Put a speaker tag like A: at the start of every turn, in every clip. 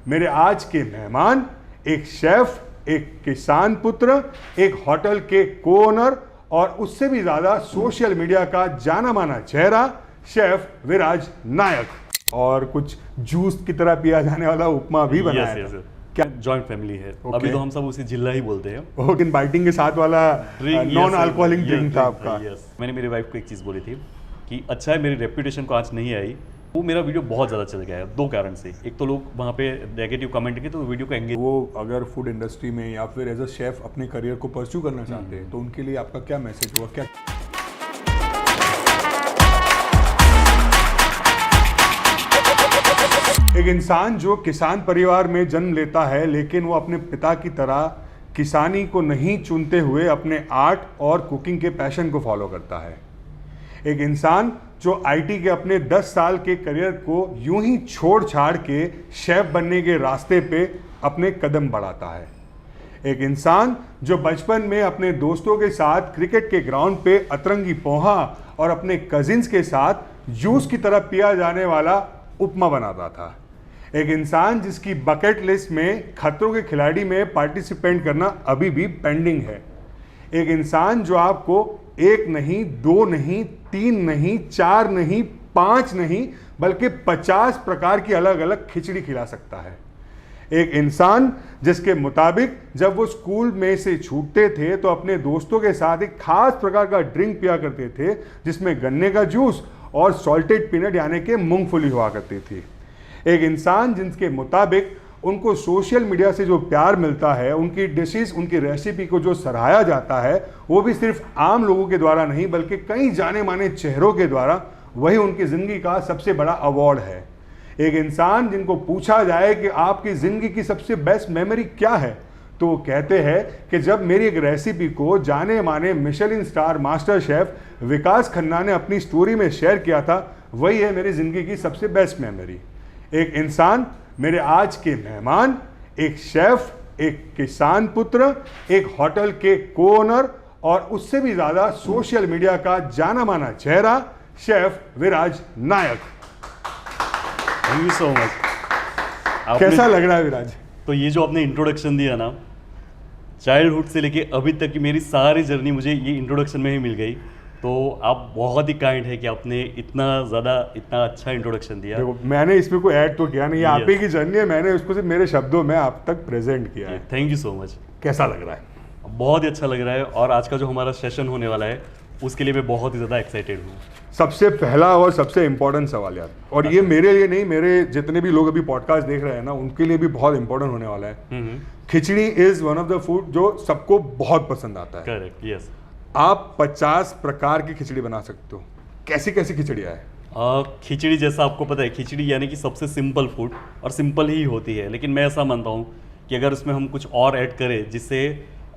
A: मेरे आज के मेहमान एक शेफ, एक किसान पुत्र, एक होटल के को-ओनर और उससे भी ज्यादा सोशल मीडिया का जाना माना चेहरा शेफ विराज नायक। और कुछ जूस की तरह पिया जाने वाला उपमा भी बनाया था।
B: क्या जॉइंट फैमिली है? अभी तो हम सब उसे जिल्ला ही बोलते हैं।
A: लेकिन बाइटिंग के साथ वाला नॉन अल्कोहलिक ड्रिंक था आपका।
B: मैंने मेरी वाइफ को एक चीज़ बोली थी कि अच्छा है मेरी रेपुटेशन को आज नहीं आई। वो मेरा वीडियो बहुत ज़्यादा चल गया है 2 कारण से। एक तो लोग वहाँ पे नेगेटिव कमेंट किए तो वीडियो को एंगेज।
A: वो अगर फूड इंडस्ट्री में या फिर एज अ शेफ अपने करियर को परस्यू करना चाहते हैं तो उनके लिए आपका क्या मैसेज होगा? क्या एक इंसान जो किसान परिवार में जन्म लेता है लेकिन वो अपने पिता की तरह किसानी को नहीं चुनते हुए अपने आर्ट और कुकिंग के पैशन को फॉलो करता है। एक इंसान जो आईटी के अपने 10 साल के करियर को यूं ही छोड़ छाड़ के शेफ बनने के रास्ते पे अपने कदम बढ़ाता है। एक इंसान जो बचपन में अपने दोस्तों के साथ क्रिकेट के ग्राउंड पे अतरंगी पोहा और अपने कजिन्स के साथ जूस की तरह पिया जाने वाला उपमा बनाता था। एक इंसान जिसकी बकेट लिस्ट में खतरों के खिलाड़ी में पार्टिसिपेंट करना अभी भी पेंडिंग है। एक इंसान जो आपको 1 नहीं, 2 नहीं, 3 नहीं, 4 नहीं, 5 नहीं बल्कि 50 प्रकार की अलग अलग खिचड़ी खिला सकता है। एक इंसान जिसके मुताबिक जब वो स्कूल में से छूटते थे तो अपने दोस्तों के साथ एक खास प्रकार का ड्रिंक पिया करते थे जिसमें गन्ने का जूस और सॉल्टेड पीनट यानी कि मूंगफली हुआ करती थी। एक इंसान जिनके मुताबिक उनको सोशल मीडिया से जो प्यार मिलता है, उनकी डिशेस, उनकी रेसिपी को जो सराहा जाता है वो भी सिर्फ आम लोगों के द्वारा नहीं बल्कि कई जाने माने चेहरों के द्वारा, वही उनकी ज़िंदगी का सबसे बड़ा अवार्ड है। एक इंसान जिनको पूछा जाए कि आपकी ज़िंदगी की सबसे बेस्ट मेमोरी क्या है तो वो कहते हैं कि जब मेरी एक रेसिपी को जाने माने मिशेलिन स्टार मास्टर शेफ विकास खन्ना ने अपनी स्टोरी में शेयर किया था, वही है मेरी ज़िंदगी की सबसे बेस्ट मेमोरी। एक इंसान, मेरे आज के मेहमान एक शेफ, एक किसान पुत्र, एक होटल के को-ओनर और उससे भी ज़्यादा सोशल मीडिया का जाना माना चेहरा chef Viraj Nayak.
B: Thank you so much.
A: कैसा लग रहा है विराज?
B: तो ये जो आपने इंट्रोडक्शन दिया ना, चाइल्डहुड से लेके अभी तक की मेरी सारी जर्नी मुझे ये इंट्रोडक्शन में ही मिल गई। तो आप बहुत ही काइंड है कि आपने इतना अच्छा इंट्रोडक्शन दिया।
A: देखो, मैंने इसमें कोई ऐड तो किया नहीं, आप ही की जर्नी है, मैंने उसको सिर्फ मेरे शब्दों में आप तक प्रेजेंट किया है।
B: Thank you so much.
A: कैसा लग रहा है?
B: बहुत ही अच्छा लग रहा है और आज का जो हमारा सेशन होने वाला है उसके लिए मैं बहुत ही ज़्यादा एक्साइटेड हूँ।
A: सबसे पहला और सबसे इम्पोर्टेंट सवाल यार, और ये मेरे लिए नहीं, मेरे जितने भी लोग अभी पॉडकास्ट देख रहे हैं ना उनके लिए भी बहुत इंपॉर्टेंट होने वाला है। Khichdi is one of the food जो सबको बहुत पसंद आता है।
B: Correct, yes.
A: आप 50 प्रकार की खिचड़ी बना सकते हो। कैसी कैसी खिचड़ियाँ है?
B: खिचड़ी जैसा आपको पता है, खिचड़ी यानी कि सबसे सिंपल फूड और सिंपल ही होती है, लेकिन मैं ऐसा मानता हूँ कि अगर उसमें हम कुछ और ऐड करें जिससे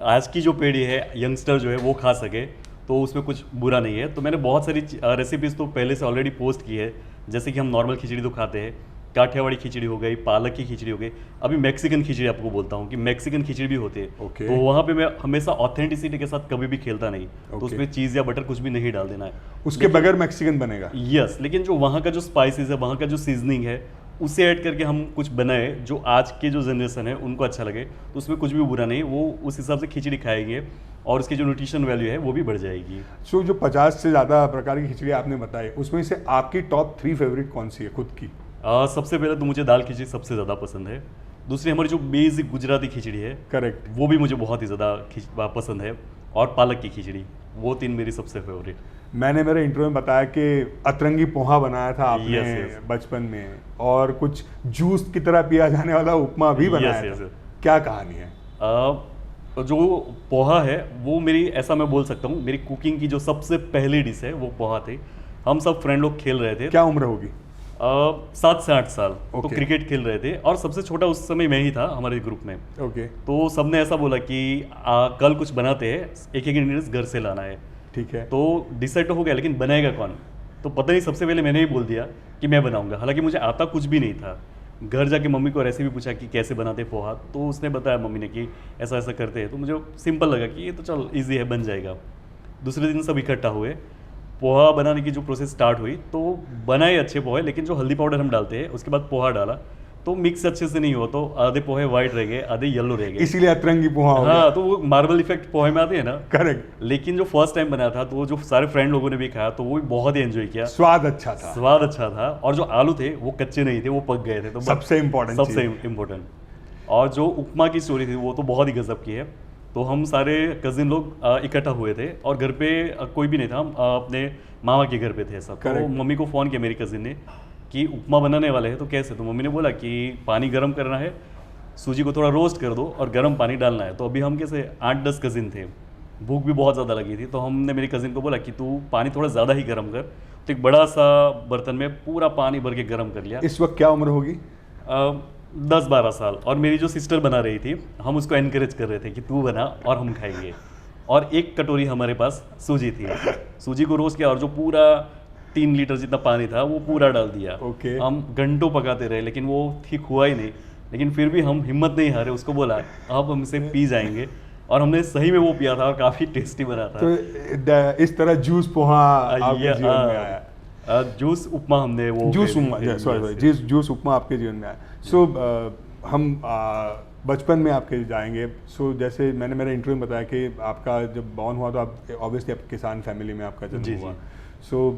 B: आज की जो पीढ़ी है, यंगस्टर जो है वो खा सके, तो उसमें कुछ बुरा नहीं है। तो मैंने बहुत सारी रेसिपीज़ तो पहले से ऑलरेडी पोस्ट की है। जैसे कि हम नॉर्मल खिचड़ी तो खाते हैं, काठियावाड़ी खिचड़ी हो गई, पालक की खिचड़ी हो गई, अभी मैक्सिकन खिचड़ी आपको बोलता हूँ कि मैक्सिकन खिचड़ी भी होती है। तो वहाँ पे मैं हमेशा ऑथेंटिसिटी के साथ कभी भी खेलता नहीं। तो उसमें चीज़ या बटर कुछ भी नहीं डाल देना है,
A: उसके बगैर मैक्सिकन बनेगा।
B: यस, लेकिन जो वहाँ का जो स्पाइसेस है, वहाँ का जो सीजनिंग है, उसे ऐड करके हम कुछ बनाए जो आज के जो जनरेशन है उनको अच्छा लगे, तो उसमें कुछ भी बुरा नहीं। वो उस हिसाब से खिचड़ी खाएंगे और उसकी जो न्यूट्रिशन वैल्यू है वो भी बढ़ जाएगी।
A: सो जो 50 से ज़्यादा प्रकार की खिचड़ी आपने बताई, उसमें से आपकी टॉप 3 फेवरेट कौन सी है खुद की?
B: सबसे पहले तो मुझे दाल खिचड़ी सबसे ज़्यादा पसंद है। दूसरी हमारी जो बेसिक गुजराती खिचड़ी है,
A: करेक्ट,
B: वो भी मुझे बहुत ही ज़्यादा पसंद है। और पालक की खिचड़ी, वो 3 मेरी सबसे फेवरेट।
A: मैंने मेरे इंटरव्यू में बताया कि अतरंगी पोहा बनाया था आपने बचपन में, और कुछ जूस की तरह पिया जाने वाला उपमा भी बनाया था। क्या कहानी है?
B: जो पोहा है वो मेरी, ऐसा मैं बोल सकता हूँ, मेरी कुकिंग की जो सबसे पहली डिश है वो पोहा थी। हम सब फ्रेंड लोग खेल रहे थे।
A: क्या उम्र होगी?
B: 7 से 8 साल। तो क्रिकेट खेल रहे थे और सबसे छोटा उस समय मैं ही था हमारे ग्रुप में। तो सबने ऐसा बोला कि कल कुछ बनाते हैं, एक इंग्रेडिएंट्स घर से लाना है।
A: ठीक है।
B: तो डिसाइड तो हो गया, लेकिन बनाएगा कौन? तो पता नहीं, सबसे पहले मैंने ही बोल दिया कि मैं बनाऊंगा, हालांकि मुझे आता कुछ भी नहीं था। घर जाके मम्मी को रेसिपी पूछा कि कैसे बनाते पोहा, तो उसने बताया मम्मी ने कि ऐसा ऐसा करते हैं। तो मुझे सिंपल लगा कि ये तो चल ईजी है, बन जाएगा। दूसरे दिन सब इकट्ठा हुए, पोहा बनाने की जो प्रोसेस स्टार्ट हुई, तो बनाए अच्छे पोहे, लेकिन जो हल्दी पाउडर हम डालते हैं उसके बाद पोहा डाला तो मिक्स अच्छे से नहीं हो, तो आधे पोहे व्हाइट रह गए, आधे येलो रह गए।
A: इसीलिए अतरंगी पोहा हो गया।
B: हाँ, तो वो मार्बल इफेक्ट पोहे में आते हैं ना।
A: करेक्ट।
B: लेकिन जो फर्स्ट टाइम बनाया था, तो वो जो सारे फ्रेंड लोगों ने भी खाया, तो वो भी बहुत ही एंजॉय किया।
A: स्वाद अच्छा था।
B: स्वाद अच्छा था, और जो आलू थे वो कच्चे नहीं थे, वो पक गए थे। तो
A: सबसे इम्पोर्टेंट
B: सबसे इम्पोर्टेंट। और जो उपमा की स्टोरी थी वो तो बहुत ही गजब की है। तो हम सारे कजिन लोग इकट्ठा हुए थे, और घर पे कोई भी नहीं था, हम अपने मामा के घर पे थे सब। तो
A: Correct.
B: मम्मी को फ़ोन किया मेरी कजिन ने कि उपमा बनाने वाले हैं, तो कैसे? तो मम्मी ने बोला कि पानी गर्म करना है, सूजी को थोड़ा रोस्ट कर दो और गर्म पानी डालना है। तो अभी हम कैसे 8-10 कजिन थे, भूख भी बहुत ज़्यादा लगी थी, तो हमने मेरी कजिन को बोला कि तू पानी थोड़ा ज़्यादा ही गर्म कर। तो एक बड़ा सा बर्तन में पूरा पानी भर के गर्म कर लिया।
A: इस वक्त क्या उम्र होगी?
B: 10-12 साल। और मेरी जो सिस्टर बना रही थी, हम उसको एनकरेज कर रहे थे कि तू बना और हम खाएंगे। और एक कटोरी हमारे पास सूजी थी, सूजी को रोस्ट किया, और जो पूरा 3 लीटर जितना पानी था वो पूरा डाल दिया।
A: Okay.
B: हम घंटों पकाते रहे, लेकिन वो ठीक हुआ ही नहीं। लेकिन फिर भी हम हिम्मत नहीं हारे, उसको बोला अब हमसे पी जाएंगे, और हमने सही में वो पिया था, और काफ़ी टेस्टी बना था।
A: तो इस तरह जूस पोहा आपके जीवन में आया।
B: जूस उपमा हमने वो
A: जूस उपमा, सॉरी, जूस उपमा आपके जीवन में आया। सो हम बचपन में आपके जाएंगे। सो जैसे मैंने मेरे इंटरव्यू में बताया कि आपका जब बॉर्न हुआ तो आप ऑब्वियसली आप किसान फैमिली में आपका जन्म हुआ। सो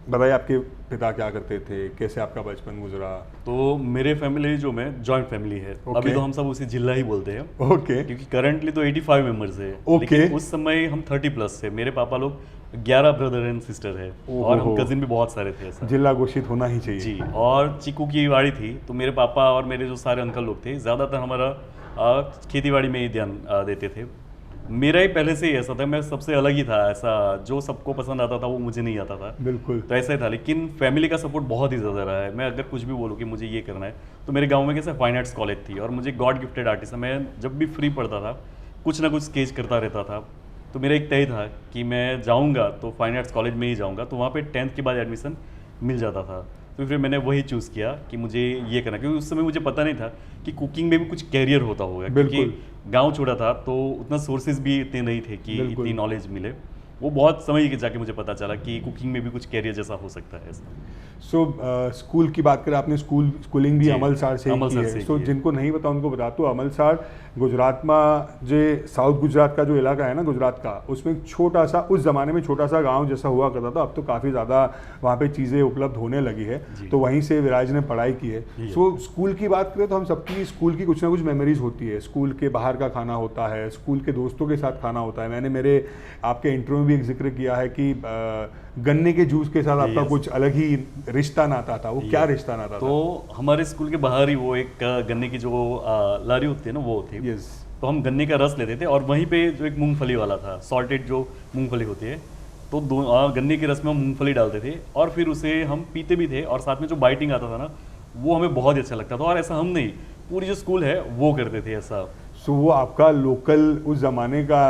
A: बताइए आपके पिता क्या करते थे, कैसे आपका बचपन गुजरा?
B: तो मेरे फैमिली जो में जॉइंट फैमिली है। अभी तो हम सब उसी जिला ही बोलते हैं। क्योंकि करंटली तो 85 मेंबर्स है। लेकिन उस समय हम 30+ थे। मेरे पापा लोग 11 ब्रदर एंड सिस्टर है, और हम कजिन भी बहुत सारे थे ऐसा।
A: जिला घोषित होना ही चाहिए
B: जी। और चीकू की वाड़ी थी, तो मेरे पापा और मेरे जो सारे अंकल लोग थे, ज़्यादातर हमारा खेती बाड़ी में ही ध्यान देते थे। मेरा ही पहले से ही ऐसा था, मैं सबसे अलग ही था। ऐसा जो सबको पसंद आता था वो मुझे नहीं आता था।
A: बिल्कुल।
B: तो ऐसा ही था। लेकिन फैमिली का सपोर्ट बहुत ही ज़्यादा रहा है। मैं अगर कुछ भी बोलूँ कि मुझे ये करना है, तो मेरे गांव में कैसे फाइन आर्ट्स कॉलेज थी, और मुझे गॉड गिफ्टेड आर्टिस्ट है। मैं जब भी फ्री पढ़ता था कुछ ना कुछ स्केच करता रहता था। तो मेरा एक तय था कि मैं जाऊँगा तो फाइन आर्ट्स कॉलेज में ही जाऊँगा। तो वहाँ पर 10th के बाद एडमिशन मिल जाता था। तो फिर मैंने वही चूज़ किया कि मुझे ये करना, क्योंकि उस समय मुझे पता नहीं था कि कुकिंग में भी कुछ कैरियर होता होगा। क्योंकि गांव छोड़ा था, तो उतना सोर्सेज भी इतने नहीं थे कि इतनी नॉलेज मिले। वो बहुत समय के जाके मुझे पता चला कि कुकिंग में भी कुछ कैरियर जैसा हो सकता है ऐसा।
A: सो स्कूल की बात करें, आपने स्कूलिंग भी अमलसाड़ से की है। सो जिनको नहीं पता उनको बता दो, अमलसाड़ गुजरात में जो साउथ गुजरात का जो इलाका है ना गुजरात का, उसमें एक छोटा सा, उस ज़माने में छोटा सा गांव जैसा हुआ करता था। अब तो काफ़ी ज़्यादा वहाँ पे चीज़ें उपलब्ध होने लगी है। तो वहीं से विराज ने पढ़ाई की है। सो स्कूल की बात करें तो हम सबकी स्कूल की कुछ ना कुछ मेमोरीज होती है। स्कूल के बाहर का खाना होता है, स्कूल के दोस्तों के साथ खाना होता है। मैंने मेरे आपके इंटरव्यू में भी एक जिक्र किया है कि गन्ने के जूस के साथ आपका कुछ अलग ही रिश्ता नाता था। वो क्या रिश्ता नाता था?
B: तो हमारे स्कूल के बाहर ही वो एक गन्ने की जो लारी होती है ना, वो थी। तो हम गन्ने का रस लेते थे, और वहीं पे जो एक मूंगफली वाला था, सॉल्टेड जो मूंगफली होती है, तो गन्ने के रस में हम मूंगफली डालते थे, और फिर उसे हम पीते भी थे। और साथ में जो बाइटिंग आता था ना, वो हमें बहुत अच्छा लगता था। और ऐसा हम नहीं, पूरी जो स्कूल है वो करते थे ऐसा।
A: सो वो आपका लोकल उस जमाने का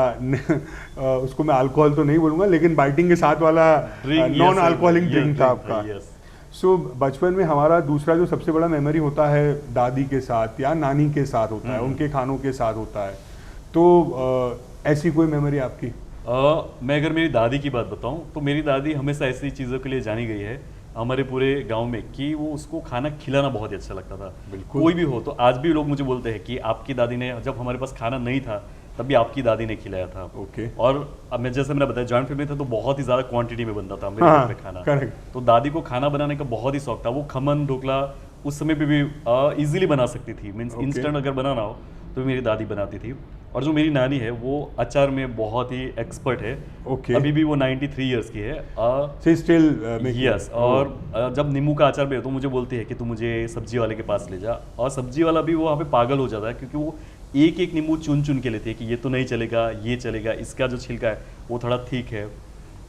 A: उसको मैं अल्कोहल तो नहीं बोलूँगा, लेकिन बाइटिंग के साथ वाला नॉन अल्कोहलिक ड्रिंक था आपका। सो बचपन में हमारा दूसरा जो सबसे बड़ा मेमोरी होता है दादी के साथ या नानी के साथ होता है, उनके खानों के साथ होता है। तो ऐसी कोई मेमोरी आपकी?
B: मैं अगर मेरी दादी की बात बताऊं, तो मेरी दादी हमेशा ऐसी चीज़ों के लिए जानी गई है हमारे पूरे गांव में, कि वो उसको खाना खिलाना बहुत ही अच्छा लगता था।
A: बिल्कुल।
B: कोई भी हो, तो आज भी लोग मुझे बोलते हैं कि आपकी दादी ने, जब हमारे पास खाना नहीं था तब भी आपकी दादी ने खिलाया था।
A: ओके।
B: और अब मैं जैसे मैंने बताया, जॉइंट फैमिली था तो बहुत ही ज़्यादा क्वांटिटी में बनता था मेरे घर पे खाना।
A: करेक्ट।
B: तो दादी को खाना बनाने का बहुत ही शौक था। वो खमन ढोकला उस समय पे भी इजीली बना सकती थी। मीन्स इंस्टेंट अगर बनाना हो तो मेरी दादी बनाती थी। और जो मेरी नानी है वो अचार में बहुत ही एक्सपर्ट है।
A: ओके।
B: अभी भी वो 93 इयर्स की है।
A: Still
B: yes. और जब नींबू का अचार भी हो तो मुझे बोलती है कि तू मुझे सब्जी वाले के पास ले जा। और सब्जी वाला भी वो वहाँ पे पागल हो जाता है, क्योंकि वो एक एक नींबू चुन चुन के लेती है कि ये तो नहीं चलेगा, ये चलेगा, इसका जो छिलका है वो थोड़ा ठीक है।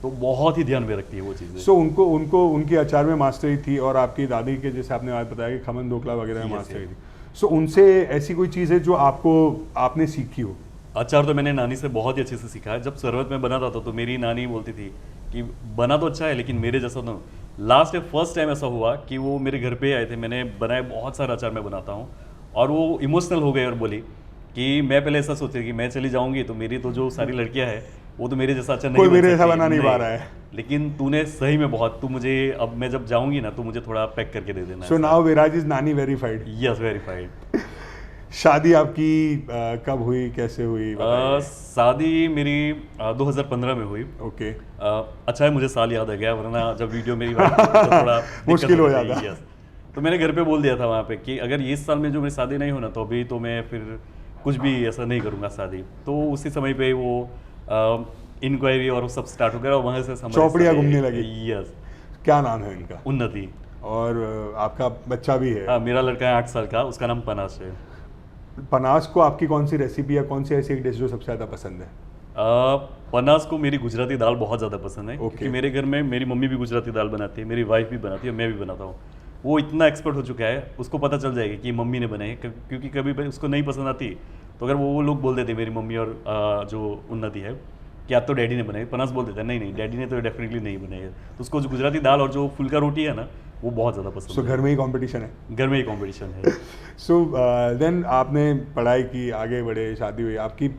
B: तो बहुत ही ध्यान में रखती है वो चीज़ें।
A: सो उनको उनकी अचार में मास्टरी थी, और आपकी दादी के जैसे आपने आज बताया कि खमन ढोकला वगैरह में मास्टरी थी। सो उनसे ऐसी कोई चीज़ है जो आपने सीखी हो?
B: अचार तो मैंने नानी से बहुत ही अच्छे से सीखा है। जब शरबत में बनाता था तो मेरी नानी बोलती थी कि बना तो अच्छा है, लेकिन मेरे जैसा तो। लास्ट फर्स्ट टाइम ऐसा हुआ कि वो मेरे घर पे आए थे, मैंने बनाया बहुत सारा अचार मैं बनाता हूँ, और वो इमोशनल हो गए और बोली कि मैं पहले ऐसा सोचती थी कि मैं चली जाऊँगी तो मेरी तो जो सारी लड़कियाँ हैं वो तो मेरे जैसा अच्छा नहीं
A: कोई
B: बन
A: मेरे जैसा
B: सकती,
A: बना नहीं पा रहा है।
B: लेकिन तूने सही में बहुत, तू मुझे, अब मैं जब जाऊंगी ना तो मुझे थोड़ा पैक करके दे देना।
A: So now Viraj is Nani verified.
B: Yes, verified.
A: शादी आपकी कब हुई, कैसे हुई बताइए?
B: शादी मेरी 2015 में हुई।
A: ओके।
B: अच्छा है मुझे साल याद आ गया, वरना जब वीडियो मेरी बात तो थोड़ा
A: मुश्किल हो जाता।
B: यस, तो मैंने घर पे बोल दिया था वहाँ पे कि अगर इस साल में जो मेरी शादी नहीं होना तो अभी तो मैं फिर कुछ भी ऐसा नहीं करूँगा शादी। तो उसी समय पे वो इंक्वायरी और वो सब स्टार्ट हो गया और वहाँ से
A: चौपड़ियाँ घूमने लगी।
B: यस।
A: क्या नाम है इनका?
B: उन्नति।
A: और आपका बच्चा भी है?
B: हाँ, मेरा लड़का है 8 साल का, उसका नाम पनास है।
A: पनास को आपकी कौन सी रेसिपी या कौन सी ऐसी एक डिश जो सबसे ज़्यादा पसंद है?
B: पनास को मेरी गुजराती दाल बहुत ज़्यादा पसंद है।
A: Okay.
B: क्योंकि मेरे घर में मेरी मम्मी भी गुजराती दाल बनाती है, मेरी वाइफ भी बनाती है, मैं भी बनाता हूँ। वो इतना एक्सपर्ट हो चुका है, उसको पता चल जाएगा कि मम्मी ने बनाई है, क्योंकि कभी उसको नहीं पसंद आती तो अगर वो लोग बोल देते मेरी मम्मी और जो उन्नति है कि आप तो डैडी ने बनाई, पनास बोल देता है नहीं नहीं डैडी ने तो डेफिनेटली नहीं बनाई है। तो उसको जो गुजराती दाल और जो फुल्का रोटी है ना वो बहुत ज़्यादा पसंद
A: सो घर में ही कंपटीशन है?
B: घर में ही कंपटीशन है।
A: सो देन आपने पढ़ाई की, आगे बढ़े, शादी हुई, आपकी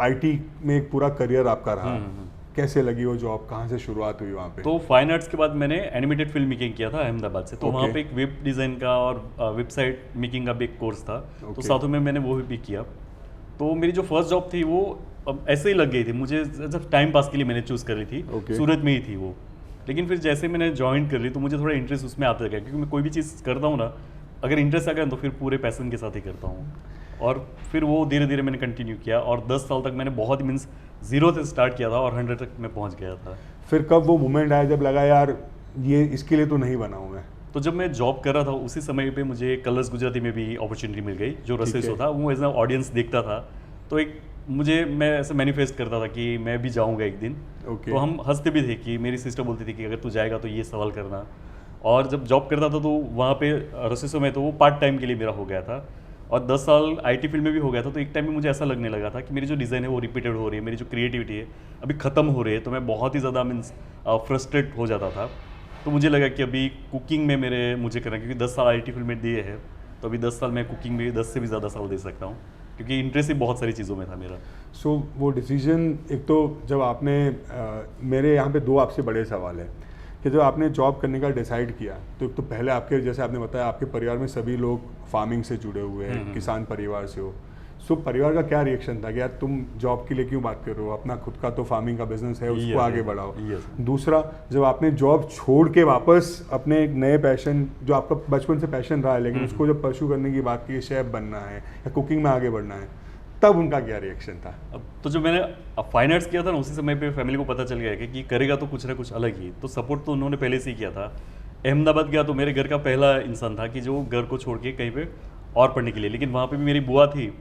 A: आईटी में एक पूरा करियर आपका रहा। कैसे लगी वो जॉब, कहाँ से शुरुआत हुई वहाँ पे?
B: तो फाइन आर्ट्स के बाद मैंने एनिमेटेड फिल्म मेकिंग किया था अहमदाबाद से। तो
A: Okay.
B: वहाँ पे एक वेब डिज़ाइन का और वेबसाइट मेकिंग का भी एक कोर्स था। तो
A: Okay.
B: साथों में मैंने वो भी किया। तो मेरी जो फर्स्ट जॉब थी वो अब ऐसे ही लग गई थी, मुझे जब टाइम पास के लिए मैंने चूज़ करी थी।
A: Okay.
B: सूरत में ही थी वो। लेकिन फिर जैसे मैंने ज्वाइन कर ली तो मुझे थोड़ा इंटरेस्ट उसमें आता गया, क्योंकि मैं कोई भी चीज़ करता हूँ ना, अगर इंटरेस्ट आ गया तो फिर पूरे पैसन के साथ ही करता हूँ। और फिर वो धीरे धीरे मैंने कंटिन्यू किया और 10 साल तक मैंने बहुत ही मीन्स 0 से स्टार्ट किया था और 100 तक मैं पहुँच गया था।
A: फिर कब वो मोमेंट आया जब लगा यार ये इसके लिए तो नहीं बना हूँ मैं?
B: तो जब मैं जॉब कर रहा था उसी समय पे मुझे कलर्स गुजराती में भी अपॉर्चुनिटी मिल गई, जो रसोई
A: है।
B: शो था वो एज अ ऑडियंस देखता था। तो एक मैं ऐसे मैनिफेस्ट करता था कि मैं भी जाऊंगा एक दिन।
A: Okay.
B: तो हम हंसते भी थे कि मेरी सिस्टर बोलती थी कि अगर तू जाएगा तो ये सवाल करना। और जब जॉब करता था तो वहाँ पे रसोई शो में तो वो पार्ट टाइम के लिए मेरा हो गया था और 10 साल आईटी फील्ड में भी हो गया था। तो एक टाइम में मुझे ऐसा लगने लगा था कि मेरी जो डिज़ाइन है वो रिपीटेड हो रही है, मेरी जो क्रिएटिविटी है अभी ख़त्म हो रही है। तो मैं बहुत ही ज़्यादा मीन्स फ्रस्ट्रेट हो जाता था। तो मुझे लगा कि अभी कुकिंग में मुझे करना, क्योंकि 10 साल आईटी फील्ड में दिए हैं तो अभी 10 साल मैं कुकिंग में 10 से भी ज़्यादा साल दे सकता हूँ, क्योंकि इंटरेस्ट ही बहुत सारी चीज़ों में था मेरा।
A: सो वो डिसीजन, एक तो जब आपने मेरे यहाँ पे दो आपसे बड़े सवाल है कि जब आपने जॉब करने का डिसाइड किया तो एक तो पहले आपके, जैसे आपने बताया, आपके परिवार में सभी लोग फार्मिंग से जुड़े हुए हैं, किसान परिवार से हो। सो परिवार का क्या रिएक्शन था कि यार तुम जॉब के लिए क्यों बात कर रहे हो, अपना खुद का तो फार्मिंग का बिजनेस है, उसको आगे बढ़ाओ। दूसरा, जब आपने जॉब छोड़ के वापस अपने एक नए पैशन, जो आपका बचपन से पैशन रहा है लेकिन उसको जब परस्यू करने की बात की, शेफ बनना है या कुकिंग में आगे बढ़ना है, तब उनका क्या रिएक्शन था?
B: तो जब मैंने फाइन आर्ट्स किया था ना उसी समय पे फैमिली को पता चल गया कि करेगा तो कुछ ना कुछ अलग ही। तो सपोर्ट तो उन्होंने पहले से ही किया था। अहमदाबाद गया तो मेरे घर का पहला इंसान था कि जो घर को छोड़ के कहीं पे और पढ़ने के लिए, लेकिन वहाँ पे भी मेरी बुआ थी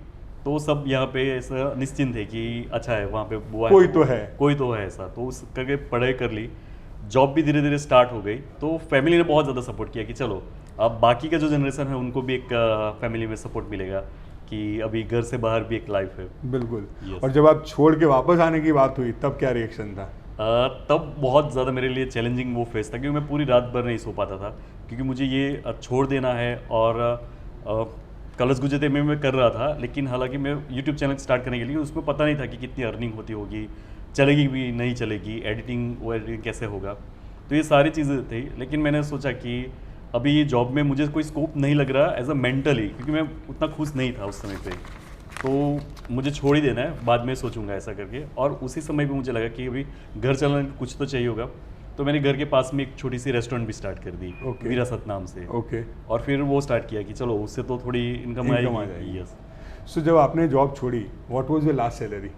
B: तो सब यहाँ पे ऐसा निश्चिंत थे कि अच्छा है वहाँ पे बुआ
A: कोई तो है,
B: कोई तो है ऐसा। तो उस करके पढ़ाई कर ली, जॉब भी धीरे धीरे स्टार्ट हो गई। तो फैमिली ने बहुत ज़्यादा सपोर्ट किया कि चलो अब बाकी का जो जनरेशन है उनको भी एक फैमिली में सपोर्ट मिलेगा कि अभी घर से बाहर भी एक लाइफ है।
A: बिल्कुल।
B: Yes.
A: और जब आप छोड़ के वापस आने की बात हुई तब क्या रिएक्शन था?
B: तब बहुत ज़्यादा मेरे लिए चैलेंजिंग वो फेस था, क्योंकि मैं पूरी रात भर नहीं सो पाता था, क्योंकि मुझे ये छोड़ देना है। और कलर्स गुजराती में मैं कर रहा था, लेकिन हालांकि मैं यूट्यूब चैनल स्टार्ट करने के लिए उसमें पता नहीं था कि कितनी अर्निंग होती होगी, चलेगी भी नहीं चलेगी, एडिटिंग कैसे होगा। तो ये सारी चीज़ें थी। लेकिन मैंने सोचा कि अभी ये जॉब में मुझे कोई स्कोप नहीं लग रहा एज अ मेंटली, क्योंकि मैं उतना खुश नहीं था उस समय पे। तो मुझे छोड़ ही देना है, बाद में सोचूंगा ऐसा करके। और उसी समय पे मुझे लगा कि अभी घर चलाने को कुछ तो चाहिए होगा। तो मैंने घर के पास में एक छोटी सी रेस्टोरेंट भी स्टार्ट कर दी, विरासत नाम से। और फिर वो स्टार्ट किया कि चलो उससे तो थोड़ी इनकम आएगी। यस।
A: सो जब आपने जॉब छोड़ी, what was your last salary?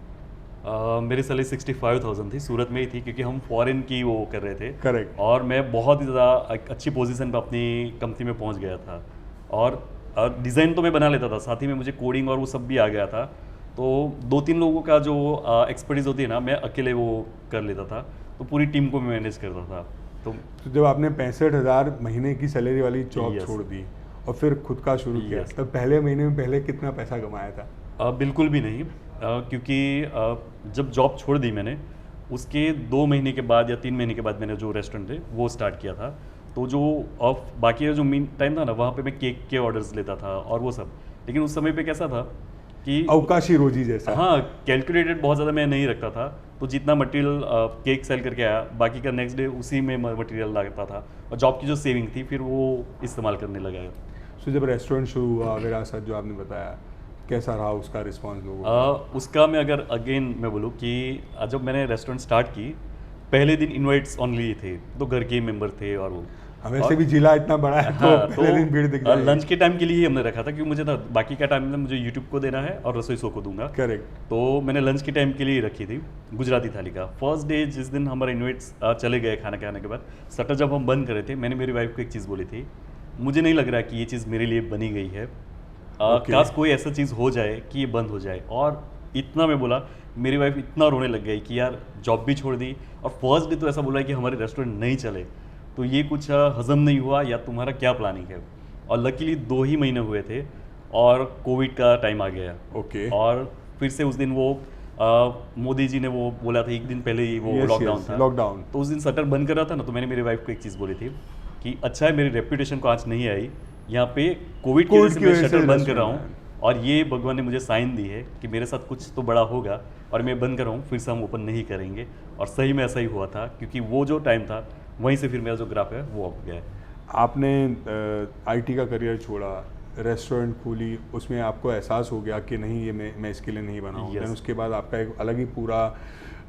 B: मेरी सैलरी 65,000 थी, सूरत में ही थी, क्योंकि हम फॉरेन की वो कर रहे थे।
A: करेक्ट।
B: और मैं बहुत ही ज़्यादा अच्छी पोजीशन पे अपनी कंपनी में पहुंच गया था। और डिज़ाइन तो मैं बना लेता था, साथ ही में मुझे कोडिंग और वो सब भी आ गया था। तो 2-3 लोगों का जो एक्सपर्टीज़ होती है ना, मैं अकेले वो कर लेता था। तो पूरी टीम को मैं मैनेज करता था।
A: तो जब आपने 65,000 महीने की सैलरी वाली जॉब छोड़ दी और फिर खुद का शुरू किया, तब पहले महीने में पहले कितना पैसा कमाया था?
B: बिल्कुल भी नहीं, क्योंकि जब जॉब छोड़ दी मैंने, उसके 2 महीने के बाद या 3 महीने के बाद मैंने जो रेस्टोरेंट थे वो स्टार्ट किया था। तो जो बाकी जो मीन टाइम था ना, वहाँ पे मैं केक के ऑर्डर्स लेता था और वो सब। लेकिन उस समय पे कैसा था कि
A: अवकाशी रोजी जैसा।
B: हाँ, कैलकुलेटेड बहुत ज़्यादा मैं नहीं रखता था। तो जितना मटेरियल केक सेल करके आया, बाकी का नेक्स्ट डे उसी में मटेरियल लगता था, और जॉब की जो सेविंग थी फिर वो इस्तेमाल करने लगा।
A: सो जब रेस्टोरेंट शुरू हुआ विरासत जो आपने बताया, कैसा रहा उसका रिस्पॉन्स लोगों का?
B: उसका मैं अगर अगेन मैं बोलूँ कि जब मैंने रेस्टोरेंट स्टार्ट की, पहले दिन इनवाइट्स ऑनली थे, तो घर के मेंबर थे और वो
A: वैसे भी जिला इतना बड़ा है तो
B: हाँ,
A: पहले दिन भीड़ दिख जाएगी।
B: लंच के टाइम के लिए ही हमने रखा था, क्योंकि मुझे ना बाकी का टाइम में मुझे यूट्यूब को देना है और रसोई शो को दूंगा।
A: करेक्ट।
B: तो मैंने लंच के टाइम के लिए ही रखी थी गुजराती थाली का। फर्स्ट डे जिस दिन हमारे इन्वाइट्स चले गए खाना खाने के बाद, शटर जब हम बंद कर रहे थे, मैंने मेरी वाइफ को एक चीज़ बोली थी, मुझे नहीं लग रहा कि ये चीज़ मेरे लिए बनी गई है, काश कोई ऐसा चीज़ हो जाए कि ये बंद हो जाए। और इतना मैं बोला, मेरी वाइफ इतना रोने लग गई कि यार जॉब भी छोड़ दी, और फर्स्ट डे तो ऐसा बोला कि हमारे रेस्टोरेंट नहीं चले, तो ये कुछ हजम नहीं हुआ या तुम्हारा क्या प्लानिंग है। और लकीली 2 ही महीने हुए थे और कोविड का टाइम आ गया।
A: ओके।
B: और फिर से उस दिन वो मोदी जी ने वो बोला था, एक दिन पहले ही वो लॉकडाउन था,
A: लॉकडाउन।
B: तो उस दिन शटर बंद कर रहा था ना, तो मैंने मेरी वाइफ को एक चीज़ बोली थी कि अच्छा है मेरी रेपुटेशन को आज नहीं आई, यहाँ पे कोविड की वजह से मैं शटर बंद कर रहा हूँ, और ये भगवान ने मुझे साइन दी है कि मेरे साथ कुछ तो बड़ा होगा, और मैं बंद कर रहा हूँ, फिर से हम ओपन नहीं करेंगे। और सही में ऐसा ही हुआ था, क्योंकि वो जो टाइम था वहीं से फिर मेरा जो ग्राफ है वो अप गया है।
A: आपने आईटी का करियर छोड़ा, रेस्टोरेंट खोली, उसमें आपको एहसास हो गया कि नहीं ये मैं इसके लिए नहीं बना हूँ।
B: Yes.
A: देन उसके बाद आपका एक अलग ही पूरा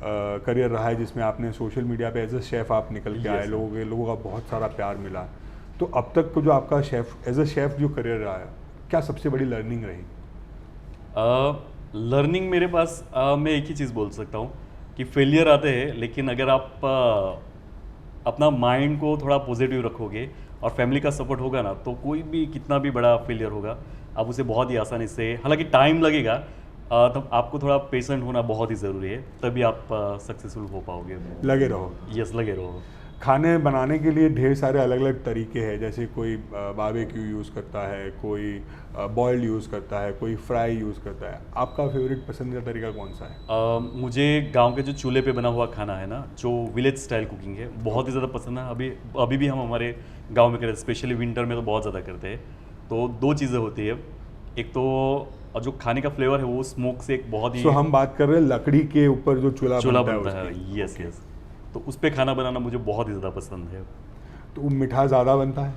A: करियर रहा है, जिसमें आपने सोशल मीडिया पे एज अ शेफ़ आप निकल के आए, लोगों का बहुत सारा प्यार मिला। तो अब तक को जो आपका एज अ शेफ़ जो करियर रहा है, क्या सबसे बड़ी लर्निंग रही?
B: लर्निंग मेरे पास मैं एक ही चीज़ बोल सकता हूँ कि फेलियर आते हैं, लेकिन अगर आप अपना माइंड को थोड़ा पॉजिटिव रखोगे और फैमिली का सपोर्ट होगा ना, तो कोई भी कितना भी बड़ा फेलियर होगा आप उसे बहुत ही आसानी से, हालांकि टाइम लगेगा, तब आपको थोड़ा पेशेंट होना बहुत ही ज़रूरी है, तभी आप सक्सेसफुल हो पाओगे।
A: लगे रहो।
B: यस, लगे रहो।
A: खाने बनाने के लिए ढेर सारे अलग अलग तरीके हैं, जैसे कोई बारबेक्यू यूज़ करता है, कोई बॉइल्ड यूज़ करता है, कोई फ्राई यूज़ करता है। आपका फेवरेट पसंदीदा तरीका कौन सा है?
B: मुझे गांव के जो चूल्हे पे बना हुआ खाना है ना, जो विलेज स्टाइल कुकिंग है, बहुत ही ज़्यादा पसंद है। अभी भी हम हमारे गांव में करते हैं, स्पेशली विंटर में तो बहुत ज़्यादा करते हैं। तो 2 चीज़ें होती है, एक तो जो खाने का फ्लेवर है वो स्मोक से एक बहुत ही
A: हम बात कर रहे हैं लकड़ी के ऊपर जो चूल्हा
B: बनता है। यस यस, तो उस पर खाना बनाना मुझे बहुत ही ज़्यादा पसंद है।
A: तो मीठा ज़्यादा बनता है?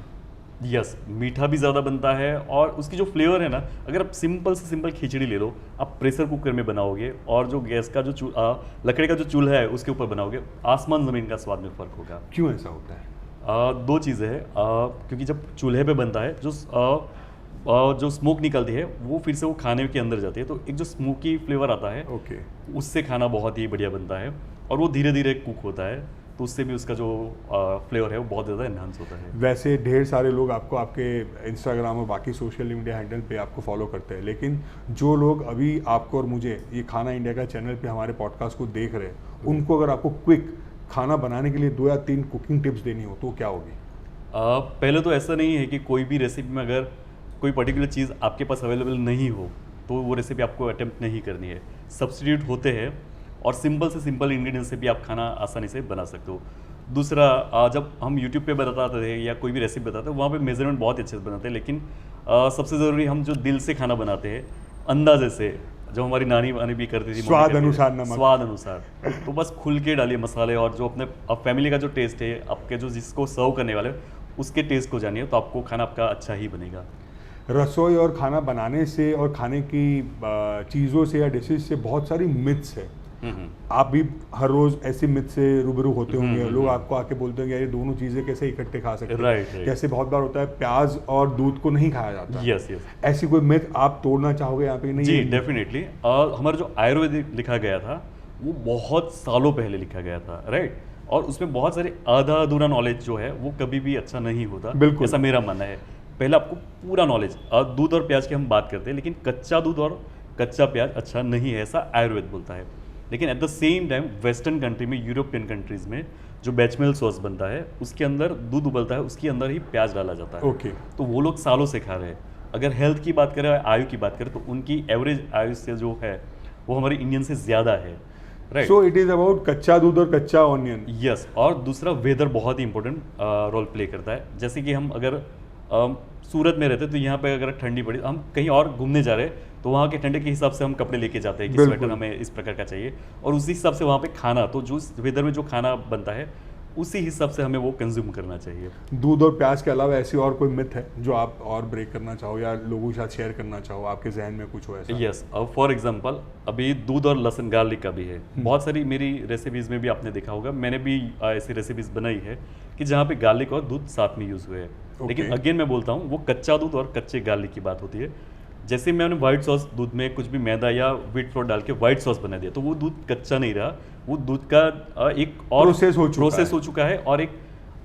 B: यस, मीठा भी ज़्यादा बनता है, और उसकी जो फ्लेवर है ना, अगर आप सिंपल से सिंपल खिचड़ी ले लो, आप प्रेशर कुकर में बनाओगे और जो गैस का जो लकड़ी का जो चूल्हा है उसके ऊपर बनाओगे, आसमान ज़मीन का स्वाद में फ़र्क होगा।
A: क्यों ऐसा होता है?
B: 2 चीज़ें हैं, क्योंकि जब चूल्हे पे बनता है, जो स्मोक निकलती है वो फिर से वो खाने के अंदर जाती है, तो एक जो स्मोकी फ्लेवर आता है,
A: ओके,
B: उससे खाना बहुत ही बढ़िया बनता है, और वो धीरे धीरे कुक होता है, तो उससे भी उसका जो फ्लेवर है वो बहुत ज़्यादा एनहांस होता है।
A: वैसे ढेर सारे लोग आपको आपके इंस्टाग्राम और बाकी सोशल मीडिया हैंडल पे आपको फॉलो करते हैं, लेकिन जो लोग अभी आपको और मुझे ये खाना इंडिया का चैनल पे हमारे पॉडकास्ट को देख रहे हैं, उनको अगर आपको क्विक खाना बनाने के लिए 2 या 3 कुकिंग टिप्स देनी हो तो क्या होगी?
B: पहले तो ऐसा नहीं है कि कोई भी रेसिपी में अगर कोई पर्टिकुलर चीज़ आपके पास अवेलेबल नहीं हो तो वो रेसिपी आपको अटेम्प्ट नहीं करनी है। सब्स्टिट्यूट होते हैं, और सिंपल से सिंपल इंग्रेडिएंट्स से भी आप खाना आसानी से बना सकते हो। दूसरा, जब हम यूट्यूब पे बताते थे या कोई भी रेसिपी बताते हैं, वहाँ पे मेजरमेंट बहुत अच्छे से बनाते हैं, लेकिन सबसे ज़रूरी हम जो दिल से खाना बनाते हैं, अंदाजे से, जो हमारी नानी वानी भी करती थी,
A: स्वाद अनुसार नमक,
B: स्वाद अनुसार, तो बस खुल के डालिए मसाले, और जो अपने फैमिली का जो टेस्ट है, आपके जो जिसको सर्व करने वाले उसके टेस्ट को जानिए, तो आपको खाना आपका अच्छा ही बनेगा।
A: रसोई और खाना बनाने से और खाने की चीज़ों से या डिशेज से बहुत सारी मिथ्स है। आप भी हर रोज ऐसी मिथ से रूबरू होते होंगे, लोग आपको आके बोलते होंगे ये दोनों चीजें कैसे इकट्ठे खा सकते हैं।
B: राइट।
A: जैसे बहुत बार होता है प्याज और दूध को नहीं खाया जाता।
B: Yes yes.
A: ऐसी कोई मिथ आप तोड़ना चाहोगे यहाँ पे? नहीं
B: जी डेफिनेटली। हमारा जो आयुर्वेदिक लिखा गया था वो बहुत सालों पहले लिखा गया था, राइट, और उसमें बहुत सारे आधा अधूरा नॉलेज जो है वो कभी भी अच्छा नहीं होता,
A: बिल्कुल,
B: ऐसा मेरा मानना है। पहले आपको पूरा नॉलेज, दूध और प्याज की हम बात करते हैं, लेकिन कच्चा दूध और कच्चा प्याज अच्छा नहीं है, ऐसा आयुर्वेद बोलता है। लेकिन at the same time western country में, यूरोपियन कंट्रीज में जो बेचमेल सॉस बनता है उसके अंदर दूध उबलता है, उसके अंदर ही प्याज डाला जाता है।
A: ओके।
B: तो वो लोग सालों से खा रहे हैं। अगर हेल्थ की बात करें, आयु की बात करें, तो उनकी एवरेज आयु से जो है वो हमारे इंडियन से ज़्यादा है, right.
A: So it is about कच्चा दूध और कच्चा ऑनियन।
B: यस। और दूसरा, वेदर बहुत ही इंपॉर्टेंट रोल प्ले करता है। जैसे कि हम अगर सूरत में रहते तो यहाँ पे अगर ठंडी पड़ी, हम कहीं और घूमने जा रहे हैं तो वहाँ के ठंडे के हिसाब से हम कपड़े लेके जाते हैं कि
A: बिल्कुल।
B: स्वेटर हमें इस प्रकार का चाहिए, और उसी हिसाब से वहाँ पे खाना, तो जो वेदर में जो खाना बनता है उसी हिसाब से हमें वो कंज्यूम करना चाहिए।
A: दूध और प्याज के अलावा ऐसी और कोई मिथ है जो आप और ब्रेक करना चाहो या लोगों के साथ शेयर करना चाहो, आपके जहन में कुछ हो ऐसा?
B: यस, अब फॉर एग्जांपल अभी दूध और लहसुन गार्लिक का भी है। बहुत सारी मेरी रेसिपीज़ में भी आपने देखा होगा, मैंने भी ऐसी रेसिपीज़ बनाई है कि जहाँ पे गार्लिक और दूध साथ में यूज़ हुए हैं। लेकिन
A: Okay.
B: अगेन मैं बोलता हूँ वो कच्चा दूध और कच्चे गार्लिक की बात होती है। जैसे मैंने व्हाइट सॉस दूध में कुछ भी मैदा या व्हीट फ्लोर डाल के व्हाइट सॉस बना दिया, तो वो दूध कच्चा नहीं रहा, वो दूध का एक और प्रोसेस हो चुका है और एक